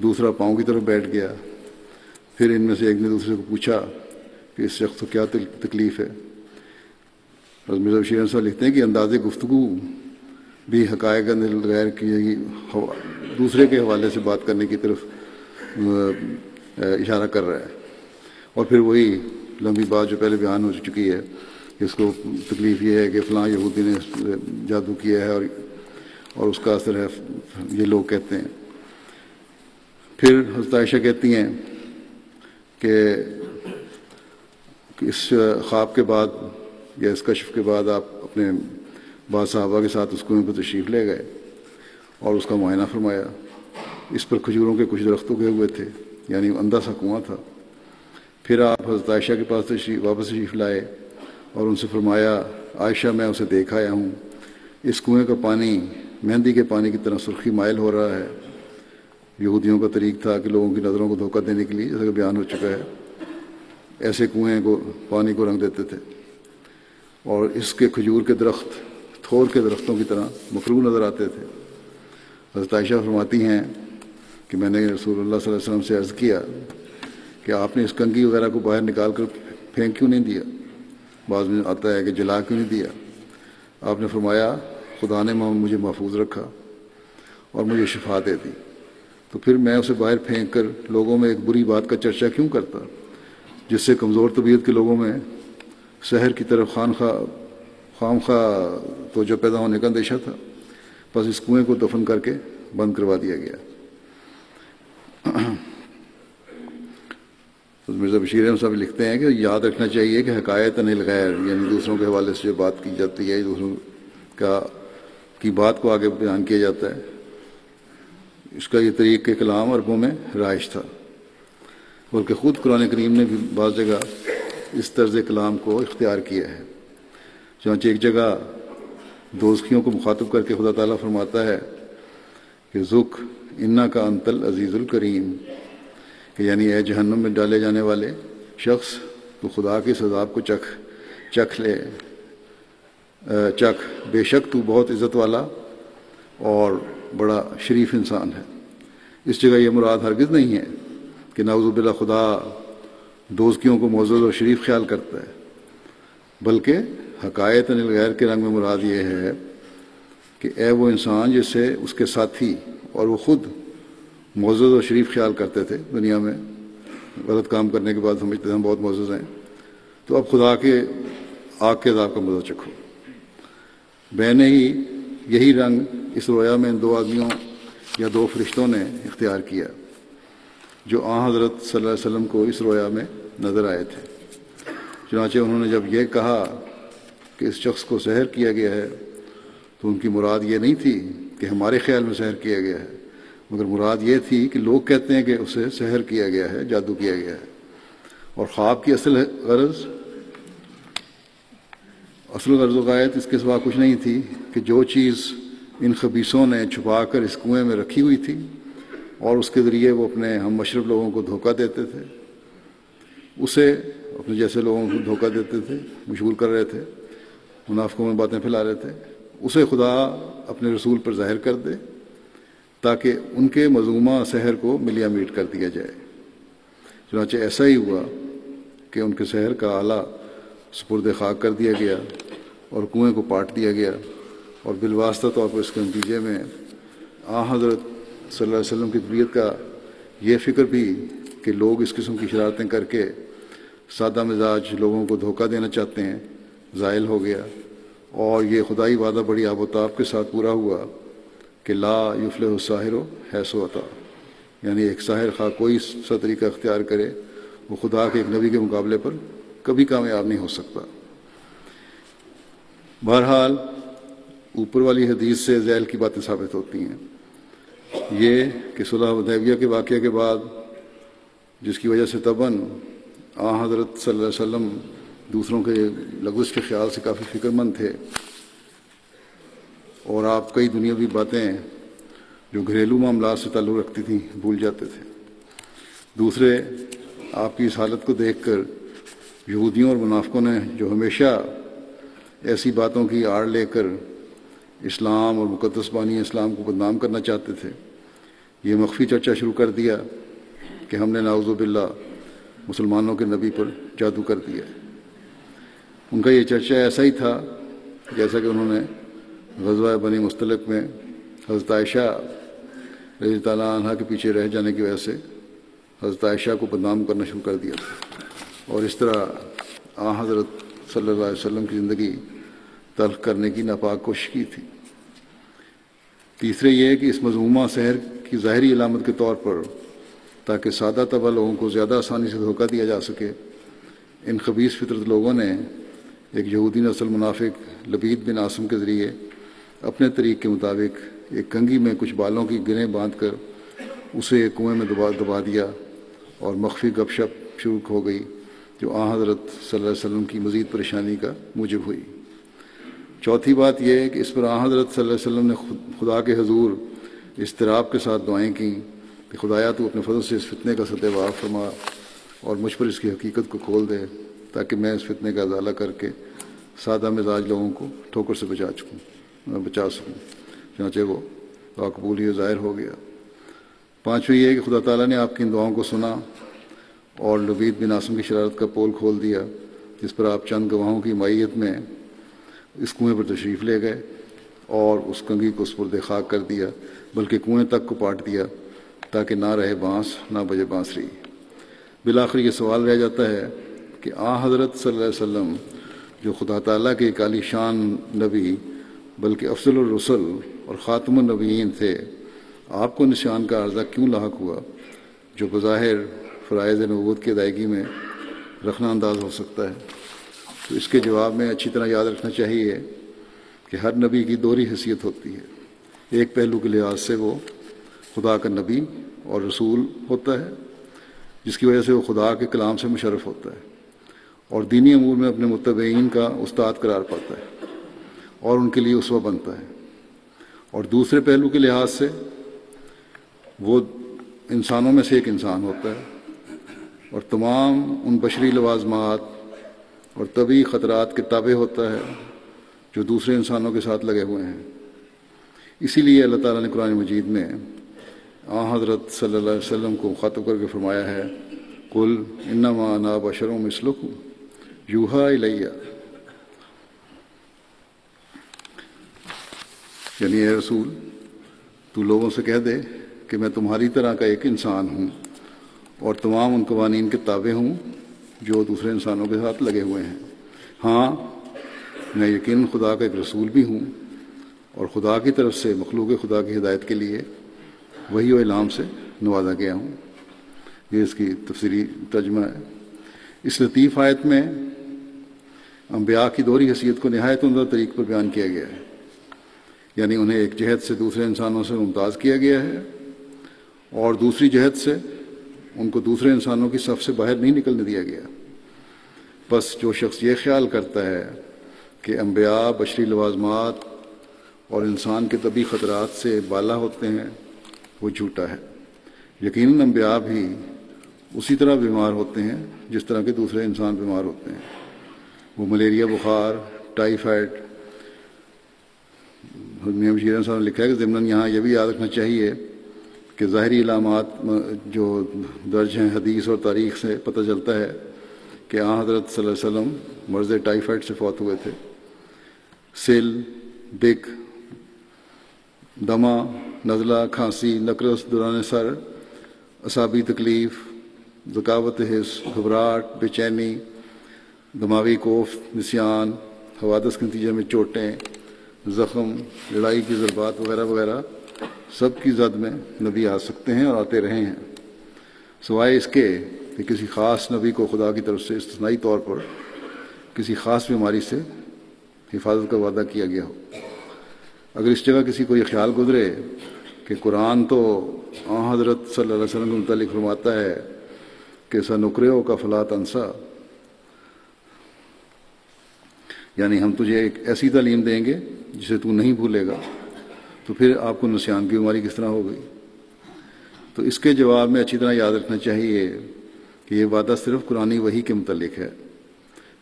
دوسرا پاؤں کی طرف بیٹھ گیا. پھر ان میں سے ایک نے دوسرے کو پوچھا کہ اس شخص کو کیا تکلیف ہے. حضرت مرزا بشیر احمد صاحب لکھتے ہیں کہ انداز گفتگو بھی حقائق غیر کی دوسرے کے حوالے سے بات کرنے کی طرف اشارہ کر رہا ہے. اور پھر وہی لمبی بات جو پہلے بیان ہو چکی ہے کہ اس کو تکلیف یہ ہے کہ فلاں یہودی نے جادو کیا ہے اور اس کا اثر ہے، یہ لوگ کہتے ہیں۔ پھر حضرت عائشہ کہتی ہیں کہ اس خواب کے بعد یا اس کشف کے بعد آپ اپنے بعض صحابہ کے ساتھ اس کنویں پر تشریف لے گئے اور اس کا معائنہ فرمایا۔ اس پر کھجوروں کے کچھ درخت اگے ہوئے تھے، یعنی اندھا سا کنواں تھا۔ پھر آپ حضرت عائشہ کے پاس واپس تشریف لائے اور ان سے فرمایا، عائشہ میں اسے دیکھ آیا ہوں، اس کنویں کا پانی مہندی کے پانی کی طرح سرخی مائل ہو رہا ہے۔ یہودیوں کا طریق تھا کہ لوگوں کی نظروں کو دھوکہ دینے کے لیے، جیسا کہ بیان ہو چکا ہے، ایسے کنویں کو پانی کو رنگ دیتے تھے، اور اس کے کھجور کے درخت تھور کے درختوں کی طرح مکروہ نظر آتے تھے۔ حضرت عائشہ فرماتی ہیں کہ میں نے رسول اللہ صلی اللہ علیہ وسلم سے عرض کیا کہ آپ نے اس کنگھی وغیرہ کو باہر نکال کر پھینک کیوں نہیں دیا؟ بعض میں آتا ہے کہ جلا کیوں نہیں دیا؟ آپ نے فرمایا، خدا نے مجھے محفوظ رکھا اور مجھے شفا دے دی، تو پھر میں اسے باہر پھینک کر لوگوں میں ایک بری بات کا چرچا کیوں کرتا، جس سے کمزور طبیعت کے لوگوں میں سحر کی طرف خام خواہ توجہ پیدا ہونے کا اندیشہ تھا۔ بس اس کنویں کو دفن کر کے بند کروا دیا گیا۔ مرزا بشیر احمد صاحب لکھتے ہیں کہ یاد رکھنا چاہیے کہ حکایت عن الغیر، یعنی دوسروں کے حوالے سے جو بات کی جاتی ہے، دوسروں کی بات کو آگے بیان کیا جاتا ہے، اس کا یہ طریق کلام عربوں میں رائج تھا، بلکہ خود قرآن کریم نے بھی بعض جگہ اس طرز کلام کو اختیار کیا ہے۔ چنانچہ ایک جگہ دوزخیوں کو مخاطب کر کے خدا تعالیٰ فرماتا ہے کہ ذک انا کا انتل عزیز الکریم، کہ یعنی اے جہنم میں ڈالے جانے والے شخص، تو خدا کے اس عذاب کو چکھ لے، بے شک تو بہت عزت والا اور بڑا شریف انسان ہے۔ اس جگہ یہ مراد ہرگز نہیں ہے کہ نعوذ باللہ خدا دوزخیوں کو معزز اور شریف خیال کرتا ہے، بلکہ حکایت عن الغیر کے رنگ میں مراد یہ ہے کہ اے وہ انسان جسے اس کے ساتھی اور وہ خود معزز اور شریف خیال کرتے تھے، دنیا میں غلط کام کرنے کے بعد سمجھتے تھے ہم بہت معزز ہیں، تو اب خدا کے آگ کے عذاب کا مزہ چکھو۔ میں نے ہی یہی رنگ اس رویا میں ان دو آدمیوں یا دو فرشتوں نے اختیار کیا جو آن حضرت صلی اللہ علیہ وسلم کو اس رویا میں نظر آئے تھے۔ چنانچہ انہوں نے جب یہ کہا کہ اس شخص کو سحر کیا گیا ہے، تو ان کی مراد یہ نہیں تھی کہ ہمارے خیال میں سحر کیا گیا ہے، مگر مراد یہ تھی کہ لوگ کہتے ہیں کہ اسے سحر کیا گیا ہے، جادو کیا گیا ہے۔ اور خواب کی اصل غرض و غایت اس کے سوا کچھ نہیں تھی کہ جو چیز ان خبیثوں نے چھپا کر اس کنویں میں رکھی ہوئی تھی اور اس کے ذریعے وہ اپنے ہم مشرب لوگوں کو دھوکہ دیتے تھے، اسے اپنے جیسے لوگوں کو دھوکہ دیتے تھے، مشغول کر رہے تھے، منافقوں میں باتیں پھیلا رہے تھے، اسے خدا اپنے رسول پر ظاہر کر دے تاکہ ان کے مذمومہ سحر کو ملیا میٹ کر دیا جائے۔ چنانچہ ایسا ہی ہوا کہ ان کے سحر کا آلہ سپرد خاک کر دیا گیا اور کنویں کو پاٹ دیا گیا، اور بالواسطہ طور پر اس کے نتیجے میں حضرت صلی اللہ علیہ وسلم کی طبیعت کا یہ فکر بھی کہ لوگ اس قسم کی شرارتیں کر کے سادہ مزاج لوگوں کو دھوکہ دینا چاہتے ہیں زائل ہو گیا، اور یہ خدائی وعدہ بڑی آب و تاب کے ساتھ پورا ہوا کہ لا یفلح الساحر حیث اتی، یعنی ایک ساحر خواہ کوئی سا طریقہ اختیار کرے، وہ خدا کے ایک نبی کے مقابلے پر کبھی کامیاب نہیں ہو سکتا۔ بہرحال اوپر والی حدیث سے ذیل کی باتیں ثابت ہوتی ہیں، یہ کہ صلح حدیبیہ کے واقعے کے بعد جس کی وجہ سے طبعاً حضرت صلی اللہ علیہ وسلم دوسروں کے لغزش کے خیال سے کافی فکر مند تھے، اور آپ کئی دنیاوی باتیں جو گھریلو معاملات سے تعلق رکھتی تھیں بھول جاتے تھے۔ دوسرے، آپ کی اس حالت کو دیکھ کر یہودیوں اور منافقوں نے جو ہمیشہ ایسی باتوں کی آڑ لے کر اسلام اور مقدس بانی اسلام کو بدنام کرنا چاہتے تھے، یہ مخفی چرچا شروع کر دیا کہ ہم نے نعوذ باللہ مسلمانوں کے نبی پر جادو کر دیا۔ ان کا یہ چرچا ایسا ہی تھا جیسا کہ انہوں نے غزوہ بنی مستلق میں حضرت عائشہ رضی اللہ عنہ کے پیچھے رہ جانے کی وجہ سے حضرت عائشہ کو بدنام کرنا شروع کر دیا تھا، اور اس طرح حضرت صلی اللہ علیہ وسلم کی زندگی تلخ کرنے کی ناپاک کوشش کی تھی۔ تیسرے یہ کہ اس مذمومہ سحر کی ظاہری علامت کے طور پر تاکہ سادہ طبع لوگوں کو زیادہ آسانی سے دھوکہ دیا جا سکے، ان خبیث فطرت لوگوں نے ایک یہودی نسل منافق لبید بن عاصم کے ذریعے اپنے طریق کے مطابق ایک کنگھی میں کچھ بالوں کی گرہیں باندھ کر اسے ایک کنویں میں دبا دیا اور مخفی گپ شپ شروع ہو گئی جو آن حضرت صلی اللہ علیہ وسلم کی مزید پریشانی کا موجب ہوئی۔ چوتھی بات یہ ہے کہ اس پر آن حضرت صلی اللہ علیہ وسلم نے خدا کے حضور اضطراب کے ساتھ دعائیں کیں کہ خدایا تو اپنے فضل سے اس فتنے کا سد واقع فرما اور مجھ پر اس کی حقیقت کو کھول دے تاکہ میں اس فتنے کا ازالہ کر کے سادہ مزاج لوگوں کو ٹھوکر سے بچا سکوں۔ چنانچہ وہ دعا قبول ہی ظاہر ہو گیا۔ پانچویں یہ ہے کہ خدا تعالیٰ نے آپ کی ان دعاؤں کو سنا اور لبید بن عاصم کی شرارت کا پول کھول دیا، جس پر آپ چند گواہوں کی مائیت میں اس کنویں پر تشریف لے گئے اور اس کنگھی کو سپرد خاک کر دیا، بلکہ کنویں تک کو پاٹ دیا تاکہ نہ رہے بانس نہ بجے بانسری۔ بالآخر یہ سوال رہ جاتا ہے کہ حضرت صلی اللہ علیہ وسلم جو خدا تعالیٰ کے ایک عالی شان نبی بلکہ افضل الرسل اور خاتم النبیین تھے، آپ کو نشان کا عرضہ کیوں لاحق ہوا جو بظاہر فرائض نبوت کی ادائیگی میں رخنہ انداز ہو سکتا ہے؟ تو اس کے جواب میں اچھی طرح یاد رکھنا چاہیے کہ ہر نبی کی دوہری حیثیت ہوتی ہے۔ ایک پہلو کے لحاظ سے وہ خدا کا نبی اور رسول ہوتا ہے، جس کی وجہ سے وہ خدا کے کلام سے مشرف ہوتا ہے اور دینی امور میں اپنے متبعین کا استاد قرار پاتا ہے اور ان کے لیے اسوہ بنتا ہے، اور دوسرے پہلو کے لحاظ سے وہ انسانوں میں سے ایک انسان ہوتا ہے اور تمام ان بشری لوازمات اور طبعی خطرات کے تابع ہوتا ہے جو دوسرے انسانوں کے ساتھ لگے ہوئے ہیں۔ اسی لیے اللہ تعالیٰ نے قرآن مجید میں حضرت صلی اللہ علیہ وسلم کو مخاطب کر کے فرمایا ہے، قل انما انا بشر مثلکم یوحی الی، یعنی اے رسول تو لوگوں سے کہہ دے کہ میں تمہاری طرح کا ایک انسان ہوں اور تمام ان قوانین کے تابع ہوں جو دوسرے انسانوں کے ساتھ لگے ہوئے ہیں۔ ہاں میں یقیناً خدا کا ایک رسول بھی ہوں اور خدا کی طرف سے مخلوق خدا کی ہدایت کے لیے وحی و الہام سے نوازا گیا ہوں۔ یہ اس کی تفسیری ترجمہ ہے۔ اس لطیف آیت میں انبیاء کی دوہری حیثیت کو نہایت عمدہ طریق پر بیان کیا گیا ہے، یعنی انہیں ایک جہت سے دوسرے انسانوں سے ممتاز کیا گیا ہے اور دوسری جہت سے ان کو دوسرے انسانوں کی صف سے باہر نہیں نکلنے دیا گیا۔ بس جو شخص یہ خیال کرتا ہے کہ انبیاء بشری لوازمات اور انسان کے طبعی خطرات سے بالا ہوتے ہیں وہ جھوٹا ہے۔ یقیناً انبیاء بھی اسی طرح بیمار ہوتے ہیں جس طرح کے دوسرے انسان بیمار ہوتے ہیں۔ وہ ملیریا، بخار، ٹائیفائڈ۔ میم شیرین صاحب نے لکھا ہے کہ ضمناً یہاں یہ بھی یاد رکھنا چاہیے کہ ظاہری علامات جو درج ہیں حدیث اور تاریخ سے پتہ چلتا ہے کہ حضرت صلی اللہ علیہ وسلم مرض ٹائیفائڈ سے فوت ہوئے تھے۔ سل، دق، دمہ، نزلہ، کھانسی، نقرس دوران سر، اعصابی تکلیف، ذکاوت حس، گھبراہٹ، بے چینی، دماغی کوفت، نسیان، حوادث کے نتیجے میں چوٹیں، زخم، لڑائی کی ضربات وغیرہ وغیرہ سب کی زد میں نبی آ سکتے ہیں اور آتے رہے ہیں، سوائے اس کے کہ کسی خاص نبی کو خدا کی طرف سے استثنائی طور پر کسی خاص بیماری سے حفاظت کا وعدہ کیا گیا ہو۔ اگر اس جگہ کسی کو یہ خیال گزرے کہ قرآن تو حضرت صلی اللہ علیہ وسلم کے متعلق فرماتا ہے کہ سنقرئک فلا تنسیٰ، یعنی ہم تجھے ایک ایسی تعلیم دیں گے جسے تو نہیں بھولے گا، تو پھر آپ کو نسیان کی بیماری کس طرح ہو گئی؟ تو اس کے جواب میں اچھی طرح یاد رکھنا چاہیے کہ یہ وعدہ صرف قرآنی وحی کے متعلق ہے،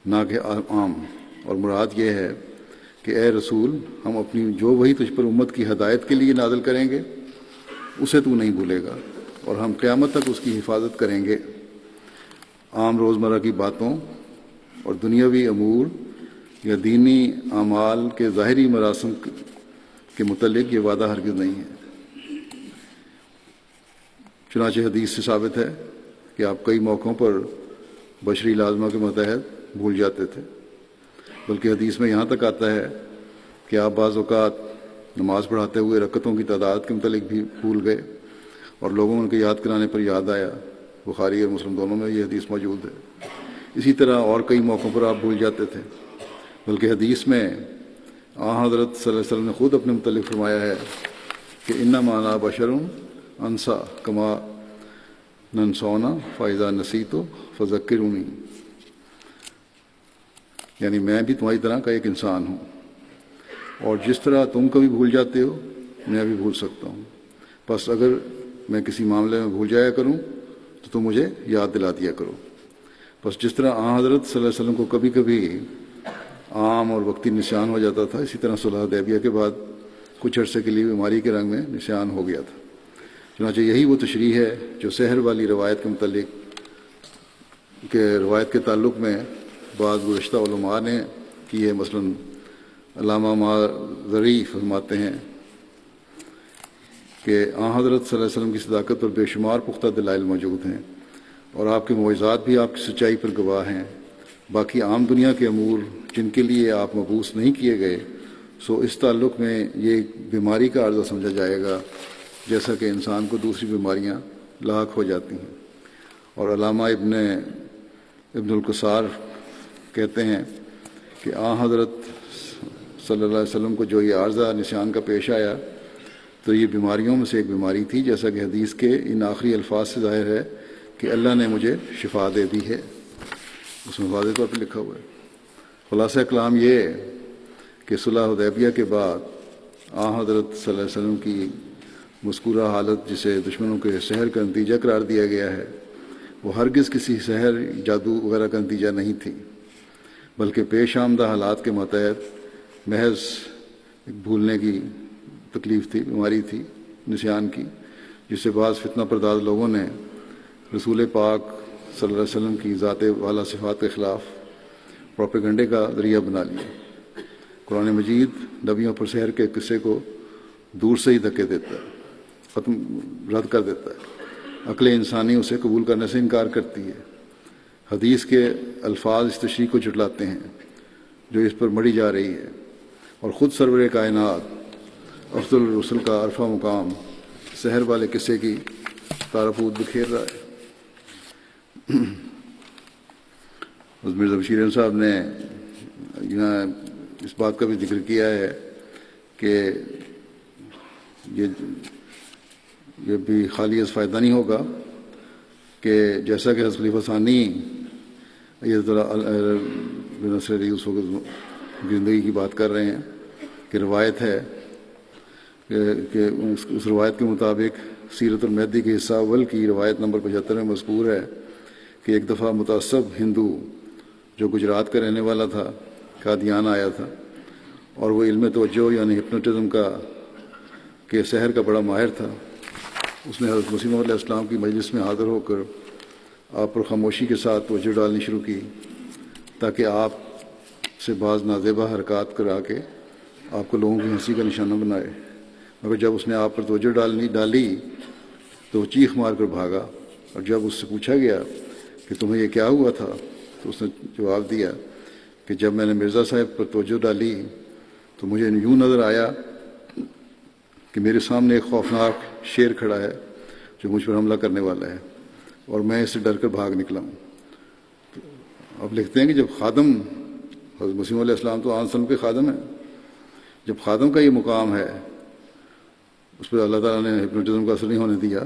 نہ کہ عام، اور مراد یہ ہے کہ اے رسول ہم اپنی جو وحی تجھ پر امت کی ہدایت کے لیے نازل کریں گے اسے تو نہیں بھولے گا اور ہم قیامت تک اس کی حفاظت کریں گے۔ عام روزمرہ کی باتوں اور دنیاوی امور یا دینی اعمال کے ظاہری مراسم کے متعلق یہ وعدہ ہرگز نہیں ہے۔ چنانچہ حدیث سے ثابت ہے کہ آپ کئی موقعوں پر بشری لازمہ کے متحد بھول جاتے تھے بلکہ حدیث میں یہاں تک آتا ہے کہ آپ بعض اوقات نماز پڑھاتے ہوئے رکعتوں کی تعداد کے متعلق بھی بھول گئے اور لوگوں ان کے یاد کرانے پر یاد آیا۔ بخاری اور مسلم دونوں میں یہ حدیث موجود ہے۔ اسی طرح اور کئی موقعوں پر آپ بھول جاتے تھے، بلکہ حدیث میں حضرت صلی اللہ علیہ وسلم نے خود اپنے متعلق فرمایا ہے کہ انما انا بشر انسا کما ننسونا فاذا نسیت فذکرونی، یعنی میں بھی تمہاری طرح کا ایک انسان ہوں، اور جس طرح تم کبھی بھول جاتے ہو میں بھی بھول سکتا ہوں، بس اگر میں کسی معاملے میں بھول جایا کروں تو تم مجھے یاد دلا دیا کرو۔ بس جس طرح حضرت صلی اللہ علیہ وسلم کو کبھی کبھی عام اور وقتی نسیان ہو جاتا تھا، اسی طرح صلح حدیبیہ کے بعد کچھ عرصے کے لیے بیماری کے رنگ میں نسیان ہو گیا تھا۔ چنانچہ یہی وہ تشریح ہے جو سحر والی روایت کے متعلق روایت کے تعلق میں بعض گزشتہ علماء نے کی ہے۔ مثلا علامہ مازری فرماتے ہیں کہ حضرت صلی اللہ علیہ وسلم کی صداقت پر بے شمار پختہ دلائل موجود ہیں، اور آپ کے معجزات بھی آپ کی سچائی پر گواہ ہیں۔ باقی عام دنیا کے امور جن کے لیے آپ مبعوث نہیں کیے گئے، سو اس تعلق میں یہ بیماری کا عرضہ سمجھا جائے گا، جیسا کہ انسان کو دوسری بیماریاں لاحق ہو جاتی ہیں۔ اور علامہ ابن القصار کہتے ہیں کہ حضرت صلی اللہ علیہ وسلم کو جو یہ عارضہ نسیان کا پیش آیا تو یہ بیماریوں میں سے ایک بیماری تھی، جیسا کہ حدیث کے ان آخری الفاظ سے ظاہر ہے کہ اللہ نے مجھے شفا دے دی ہے، اس میں واضح طور پہ لکھا ہوا ہے۔ خلاصہ کلام یہ ہے کہ صلح حدیبیہ کے بعد حضرت صلی اللہ علیہ وسلم کی مذکورہ حالت، جسے دشمنوں کے سحر کا نتیجہ قرار دیا گیا ہے، وہ ہرگز کسی سحر، جادو وغیرہ کا نتیجہ نہیں تھی، بلکہ پیش آمدہ حالات کے ماتحت محض ایک بھولنے کی تکلیف تھی، بیماری تھی نسیان کی، جس سے بعض فتنہ پرداز لوگوں نے رسول پاک صلی اللہ علیہ وسلم کی ذات والا صفات کے خلاف پروپیگنڈے کا ذریعہ بنا لیا۔ قرآن مجید نبیوں پر سحر کے قصے کو دور سے ہی دھکے دیتا ہے، رد کر دیتا ہے۔ عقل انسانی اسے قبول کرنے سے انکار کرتی ہے۔ حدیث کے الفاظ اس تشریح کو جھٹلاتے ہیں جو اس پر مڑی جا رہی ہے، اور خود سرور کائنات افضل الرسل کا عرفہ مقام سحر والے قصے کی تارپود بکھیر رہا ہے۔ مرزا بشیر احمد صاحب نے یہاں اس بات کا بھی ذکر کیا ہے کہ یہ بھی خالی از فائدہ نہیں ہوگا کہ جیسا کہ حضرت خلیفہ ثانی نصر علی اس وقت زندگی کی بات کر رہے ہیں کہ روایت ہے کہ اس روایت کے مطابق سیرت المہدی کے حصہ اول کی روایت نمبر 75 میں مذکور ہے کہ ایک دفعہ متعصب ہندو جو گجرات کا رہنے والا تھا قادیان آیا تھا، اور وہ علم توجہ یعنی ہپنوٹزم کے سحر کا بڑا ماہر تھا۔ اس نے حضرت مسیح موعود علیہ السلام کی مجلس میں حاضر ہو کر آپ پر خاموشی کے ساتھ توجہ ڈالنی شروع کی تاکہ آپ سے بعض نازیبہ حرکات کرا کے آپ کو لوگوں کی ہنسی کا نشانہ بنائے، مگر جب اس نے آپ پر توجہ ڈالی تو وہ چیخ مار کر بھاگا، اور جب اس سے پوچھا گیا کہ تمہیں یہ کیا ہوا تھا تو اس نے جواب دیا کہ جب میں نے مرزا صاحب پر توجہ ڈالی تو مجھے یوں نظر آیا کہ میرے سامنے ایک خوفناک شیر کھڑا ہے جو مجھ پر حملہ کرنے والا ہے، اور میں اس سے ڈر کر بھاگ نکلا ہوں۔ اب لکھتے ہیں کہ جب خادم حضرت مسیح علیہ السلام تو آن سلم کے خادم ہیں، جب خادم کا یہ مقام ہے اس پر اللہ تعالیٰ نے ہپنوٹزم کا اثر نہیں ہونے دیا،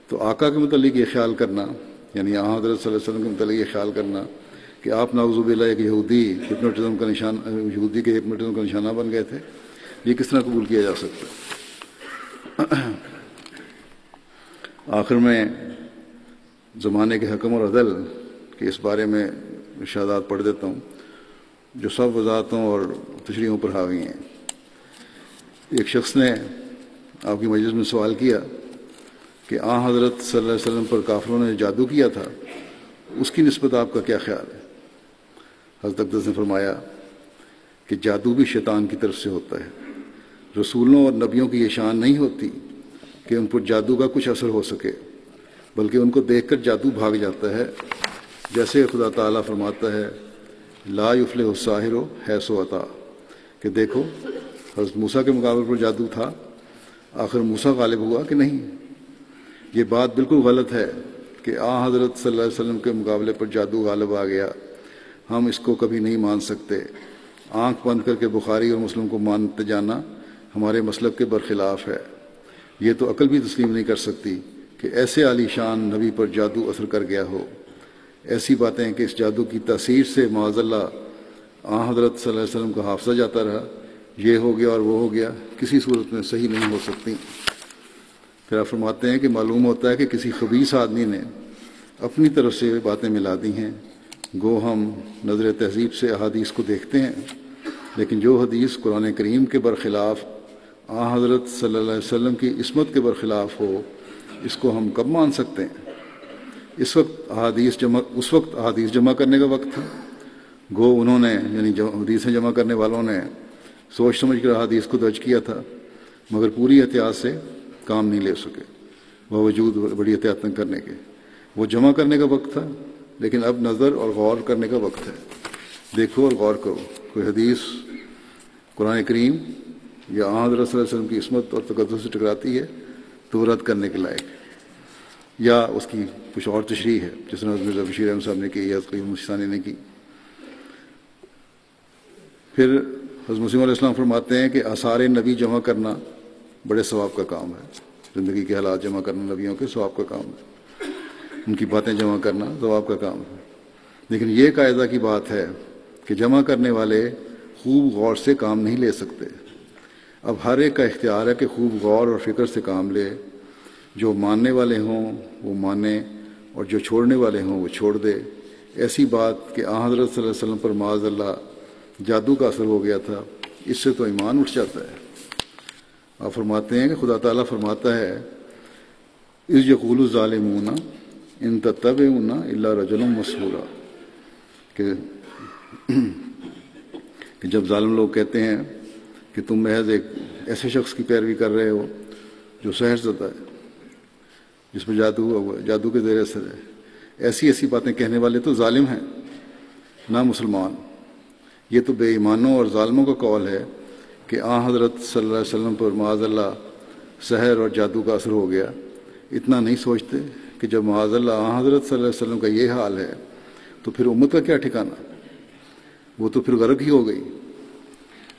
تو آقا کے متعلق یہ خیال کرنا، یعنی حضرت صلی اللہ علیہ وسلم کے متعلق یہ خیال کرنا کہ آپ نعوذ باللہ ایک یہودی کے ہپنوٹزم کا نشانہ بن گئے تھے، یہ کس طرح قبول کیا جا سکتا ہے؟ آخر میں زمانے کے حکم اور عدل کے اس بارے میں ارشادات پڑھ دیتا ہوں جو سب وضاحتوں اور تشریحوں پر حاوی ہیں۔ ایک شخص نے آپ کی مجلس میں سوال کیا کہ حضرت صلی اللہ علیہ وسلم پر کافروں نے جادو کیا تھا، اس کی نسبت آپ کا کیا خیال ہے؟ حضرت اقدس نے فرمایا کہ جادو بھی شیطان کی طرف سے ہوتا ہے، رسولوں اور نبیوں کی یہ شان نہیں ہوتی کہ ان پر جادو کا کچھ اثر ہو سکے، بلکہ ان کو دیکھ کر جادو بھاگ جاتا ہے، جیسے خدا تعالیٰ فرماتا ہے لا یفلح الساحر حیث اتی، کہ دیکھو حضرت موسیٰ کے مقابلے پر جادو تھا، آخر موسیٰ غالب ہوا کہ نہیں؟ یہ بات بالکل غلط ہے کہ حضرت صلی اللہ علیہ وسلم کے مقابلے پر جادو غالب آ گیا، ہم اس کو کبھی نہیں مان سکتے۔ آنکھ بند کر کے بخاری اور مسلم کو مانتے جانا ہمارے مسلک کے برخلاف ہے۔ یہ تو عقل بھی تسلیم نہیں کر سکتی کہ ایسے عالی شان نبی پر جادو اثر کر گیا ہو۔ ایسی باتیں کہ اس جادو کی تاثیر سے معاذ اللہ حضرت صلی اللہ علیہ وسلم کا حافظہ جاتا رہا، یہ ہو گیا اور وہ ہو گیا، کسی صورت میں صحیح نہیں ہو سکتی۔ پھر آپ فرماتے ہیں کہ معلوم ہوتا ہے کہ کسی خبیث آدمی نے اپنی طرف سے باتیں ملا دی ہیں۔ گو ہم نظر تہذیب سے احادیث کو دیکھتے ہیں، لیکن جو حدیث قرآن کریم کے برخلاف حضرت صلی اللہ علیہ وسلم کی عصمت کے برخلاف ہو، اس کو ہم کب مان سکتے ہیں؟ اس وقت احادیث جمع کرنے کا وقت تھا۔ گو انہوں نے یعنی حدیثیں جمع کرنے والوں نے سوچ سمجھ کر احادیث کو درج کیا تھا، مگر پوری احتیاط سے کام نہیں لے سکے، باوجود بڑی احتیاط کرنے کے۔ وہ جمع کرنے کا وقت تھا، لیکن اب نظر اور غور کرنے کا وقت ہے۔ دیکھو اور غور کرو، کوئی حدیث قرآن کریم یا حضرت صلی اللہ علیہ وسلم کی عصمت اور تقدس سے ٹکراتی ہے تو وہ رد کرنے کے لائق ہے، یا اس کی کچھ اور تشریح ہے، جس طرح مرزا بشیر احمد صاحب نے کی یا قیم مشتانی نے کی۔ پھر حضرت مسیم علیہ السلام فرماتے ہیں کہ آثار نبی جمع کرنا بڑے ثواب کا کام ہے۔ زندگی کے حالات جمع کرنا نبیوں کے ثواب کا کام ہے، ان کی باتیں جمع کرنا ثواب کا کام ہے۔ لیکن یہ قاعدہ کی بات ہے کہ جمع کرنے والے خوب غور سے کام نہیں لے سکتے۔ اب ہر ایک کا اختیار ہے کہ خوب غور اور فکر سے کام لے۔ جو ماننے والے ہوں وہ مانے، اور جو چھوڑنے والے ہوں وہ چھوڑ دے۔ ایسی بات کہ حضرت صلی اللہ علیہ وسلم پر معاذ اللہ جادو کا اثر ہو گیا تھا، اس سے تو ایمان اٹھ جاتا ہے۔ آپ فرماتے ہیں کہ خدا تعالیٰ فرماتا ہے اذ یقول الظالمون ان تتبعون الا رجلا مسحورا، کہ جب ظالم لوگ کہتے ہیں کہ تم محض ایک ایسے شخص کی پیروی کر رہے ہو جو سحر زدہ ہے، جس میں جادو ہوا ہوا ہے، جادو کے زیر اثر ہے۔ ایسی باتیں کہنے والے تو ظالم ہیں نہ مسلمان۔ یہ تو بے ایمانوں اور ظالموں کا قول ہے کہ حضرت صلی اللہ علیہ وسلم پر معاذ اللہ سحر اور جادو کا اثر ہو گیا۔ اتنا نہیں سوچتے کہ جب معاذ اللہ حضرت صلی اللہ علیہ وسلم کا یہ حال ہے تو پھر امت کا کیا ٹھکانہ؟ وہ تو پھر غرق ہی ہو گئی۔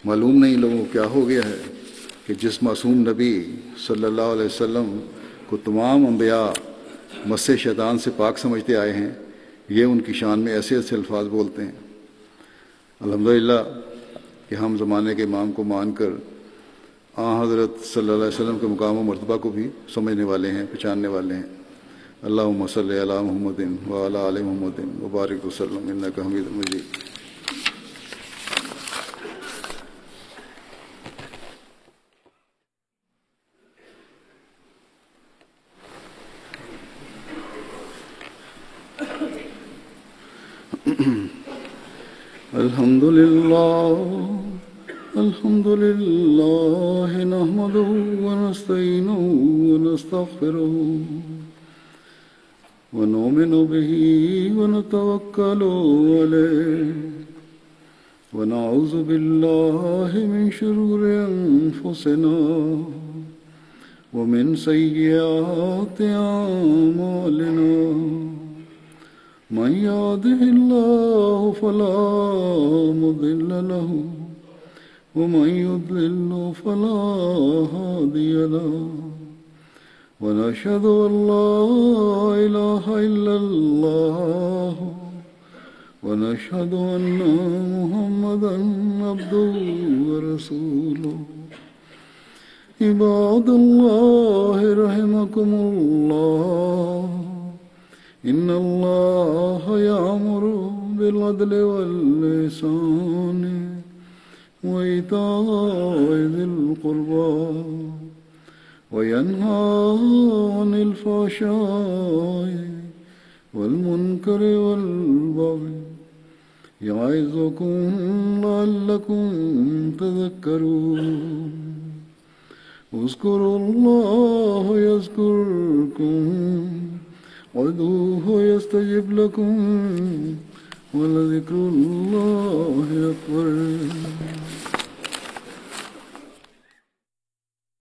معلوم نہیں لوگوں کو کیا ہو گیا ہے کہ جس معصوم نبی صلی اللہ علیہ وسلم کو تمام انبیاء مس شیطان سے پاک سمجھتے آئے ہیں، یہ ان کی شان میں ایسے الفاظ بولتے ہیں۔ الحمدللہ کہ ہم زمانے کے امام کو مان کر حضرت صلی اللہ علیہ وسلم کے مقام و مرتبہ کو بھی سمجھنے والے ہیں، پہچاننے والے ہیں۔ اللہم صلی علی محمد وعلی آل محمد وبارک وسلم انک حمید مجید۔ الحمد للہ نحمده ونستعینه ونستغفره ونؤمن به ونتوکل علیہ ونعوذ باللہ من شرور انفسنا ومن سیئات اعمالنا من يهده الله فلا مضل له ومن يضلل فلا هادي له ونشهد أن لا إله إلا الله ونشهد أن محمدا عبده ورسوله عباد الله رحمكم الله إن الله يأمر بالعدل والإحسان وإيتاء ذي القربى وينهى عن الفحشاء والمنكر والبغي يعظكم لعلكم تذكرون اذكروا الله يذكركم وادعوه يستجب لكم ولذكر الله أكبر.